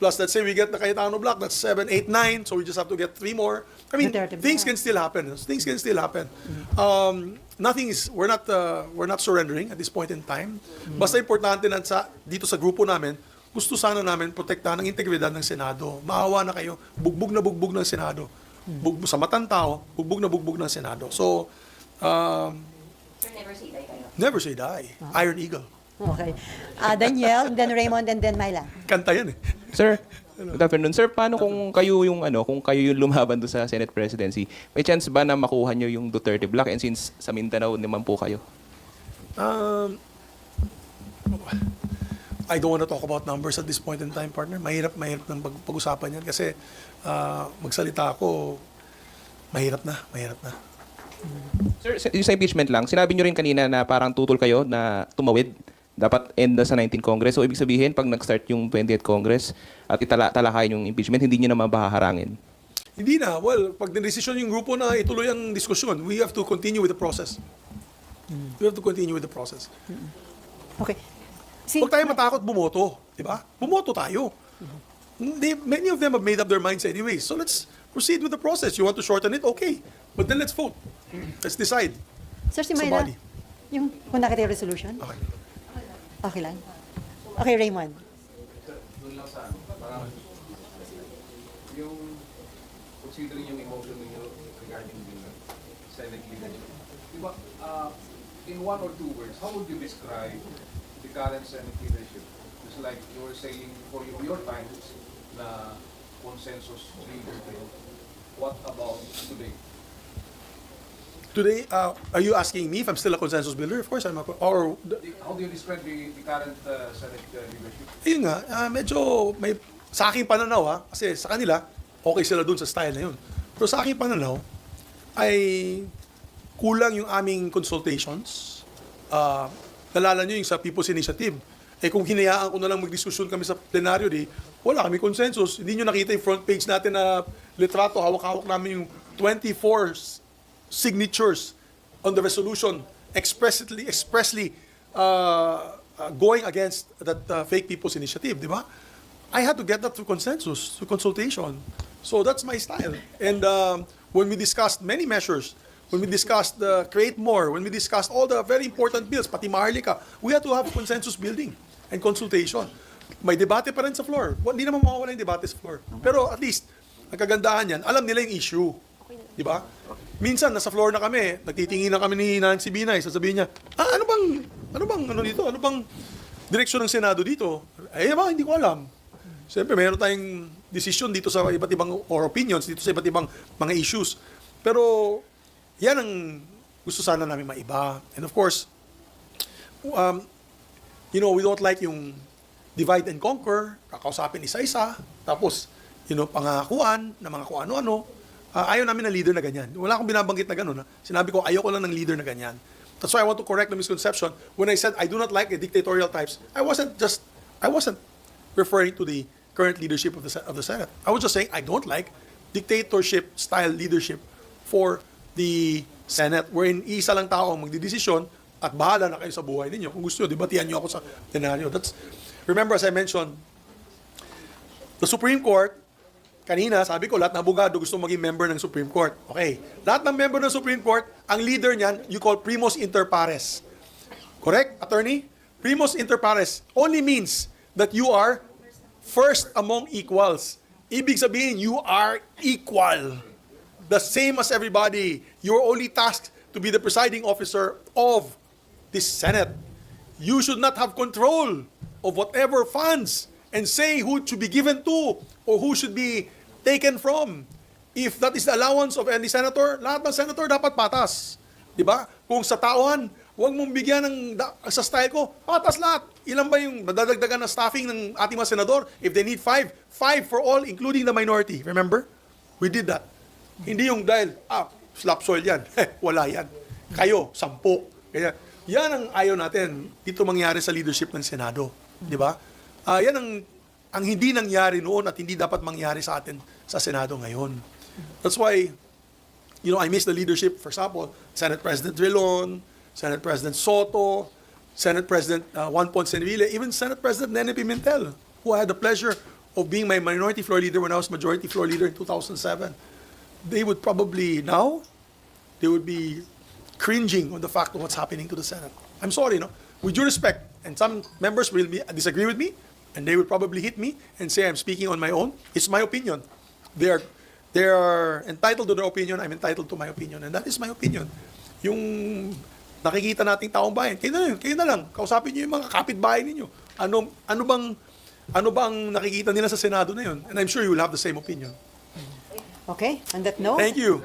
Plus, let's say we get the Cayetano Block, that's 7, 8, 9. So we just have to get 3 more. I mean, things can still happen. Things can still happen. We're not surrendering at this point in time. Basta importante na dito sa grupo namin, gusto sana namin protektahan ang integridad ng Senado. Maawa na kayo, bugbog na bugbog ng Senado. Sa matang tao, bugbog na bugbog ng Senado. So, Never say die kayo. never say die. Iron Eagle. Okay. Daniel, then Raymond, and then Myla. Kanta yan eh. Sir, good afternoon. Sir, paano kung kayo yung lumaban do sa Senate presidency? May chance ba na makuha nyo yung Duterte Block? And since sa Mindanao naman po kayo? I don't want to talk about numbers at this point in time, partner. Mahirap ng pag-usapan yan kasi magsalita ako, mahirap na. Sir, yung sa impeachment lang, sinabi nyo rin kanina na parang tutol kayo na tumawid. Dapat end na sa 19th Congress. So, ibig sabihin, pag nag-start yung 20th Congress at talakayin yung impeachment, hindi nyo naman bahaharangin? Hindi na. Well, pag desisyon yung grupo na ituloy ang diskusyon, we have to continue with the process. We have to continue with the process. Okay. Huwag tayo matakot bumoto. Diba? Bumoto tayo. Many of them have made up their minds anyway. So let's proceed with the process. You want to shorten it? Okay. But then let's vote. Let's decide. Sir, si Myla, Somebody. yung kung nakita yung resolution? Okay. Okay lang. Okay, Raymond. Doon lang sa parang yung considering yung emotion ninyo regarding the Senate leadership. Diba, in 1 or 2 words, how would you describe the current Senate leadership? Just like you were saying for your time na consensus leader kayo. What about today? Today, are you asking me if I'm still a consensus builder? Of course, I'm a... Or, How do you describe the current Senate leadership? ayun nga, medyo may... Sa aking pananaw, kasi sa kanila, okay sila dun sa style na yun. Pero sa aking pananaw, ay kulang yung aming consultations. Nalala nyo yung sa People's Initiative. Kung hinayaan ko na lang magdiskusyon kami sa plenaryo, wala kami consensus. Hindi nyo nakita yung front page natin na litrato, hawak-hawak namin yung 24 signatures on the resolution expressly going against that fake People's Initiative, di ba? I had to get that through consensus, through consultation. So that's my style. And when we discussed many measures, when we discussed Create More, when we discussed all the very important bills, pati Maharlika, we had to have consensus building and consultation. May debate pa rin sa floor. Hindi naman mawawala yung debate sa floor. Pero at least, ang kagandahan yan, alam nila yung issue. Di ba? Minsan, nasa floor na kami, nagtitingin na kami ni Nancy Binay, sasabihin niya, ano bang direksyon ng Senado dito? Hindi ko alam. Siyempre, mayroon tayong desisyon dito sa iba't ibang, or opinions dito sa iba't ibang mga issues. Pero, yan ang gusto sana namin maiba. And of course, we don't like yung divide and conquer, kakausapin isa-isa, tapos, pangakuan na mga kung ano-ano. Ayaw namin ng leader na ganyan. Wala akong binabanggit na gano'n. Sinabi ko, ayaw ko lang ng leader na ganyan. That's why I want to correct the misconception. When I said I do not like the dictatorial types, I wasn't referring to the current leadership of the Senate. I was just saying I don't like dictatorship-style leadership for the Senate, wherein isa lang tao ang magdidesisyon at bahala na kayo sa buhay ninyo. Kung gusto nyo, debatihan nyo ako sa plenaryo. Remember, as I mentioned, the Supreme Court, kanina, sabi ko, lahat ng abogado gusto maging member ng Supreme Court. Okay. Lahat ng member ng Supreme Court, ang leader niyan, you call primus inter pares. Correct, attorney? Primus inter pares only means that you are first among equals. Ibig sabihin, you are equal. The same as everybody. You're only tasked to be the presiding officer of this Senate. You should not have control of whatever funds and say who should be given to or who should be taken from. If that is the allowance of any senator, lahat ng senator dapat patas. Diba? Kung sa tauhan, huwag mong bigyan sa style ko, patas lahat. Ilan ba yung nadadagdagan ng staffing ng ating mga senador? If they need 5 for all, including the minority. Remember? We did that. Hindi yung dahil, slap soil yan. Wala yan. Kayo, 10. Kaya, yan ang ayaw natin dito mangyari sa leadership ng Senado. Di ba? Yan ang hindi nangyari noon at hindi dapat mangyari sa atin sa Senado ngayon. That's why, I miss the leadership, for example, Senate President Drilon, Senate President Soto, Senate President Juan Ponce Enrile, even Senate President Nene Pimentel, who I had the pleasure of being my minority floor leader when I was majority floor leader in 2007. They would probably now, they would be cringing on the fact of what's happening to the Senate. I'm sorry, with due respect, and some members will disagree with me, and they will probably hit me and say I'm speaking on my own. It's my opinion. They are entitled to their opinion. I'm entitled to my opinion, and that is my opinion. Yung nakikita nating taong bayan, kayo na lang, kausapin niyo yung mga kapitbahay ninyo. Ano bang nakikita nila sa Senado na yun? And I'm sure you will have the same opinion. Okay, on that note. Thank you.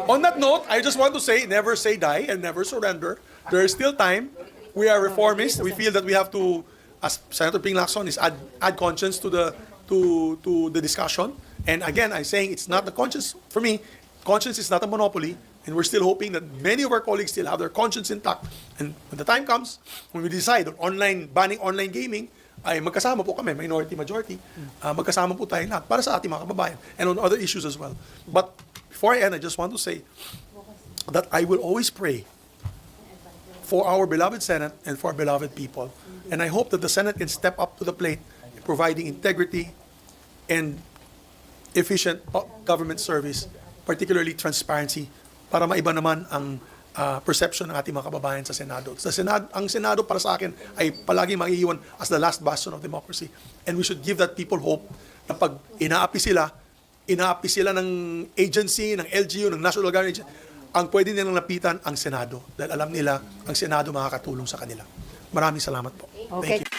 On that note, I just want to say, never say die and never surrender. There is still time. We are reformists. We feel that we have to, as Senator Ping Lacson is, add conscience to the discussion. And again, I'm saying it's not the conscience. For me, conscience is not a monopoly. And we're still hoping that many of our colleagues still have their conscience intact. And when the time comes, when we decide on banning online gaming, ay magkasama po kami, minority, majority, magkasama po tayo lahat para sa ating mga kababayan and on other issues as well. But before I end, I just want to say that I will always pray for our beloved Senate and for our beloved people. And I hope that the Senate can step up to the plate in providing integrity and efficient government service, particularly transparency, para maiba naman ang perception ng ating mga kababayan sa Senado. Ang Senado para sa akin ay palagi maiiwan as the last bastion of democracy. And we should give that people hope na pag inaapi sila ng agency, ng LGU, ng National Government Agency, ang pwede nilang lapitan ang Senado. Dahil alam nila, ang Senado makakatulong sa kanila. Maraming salamat po. Okay. Thank you.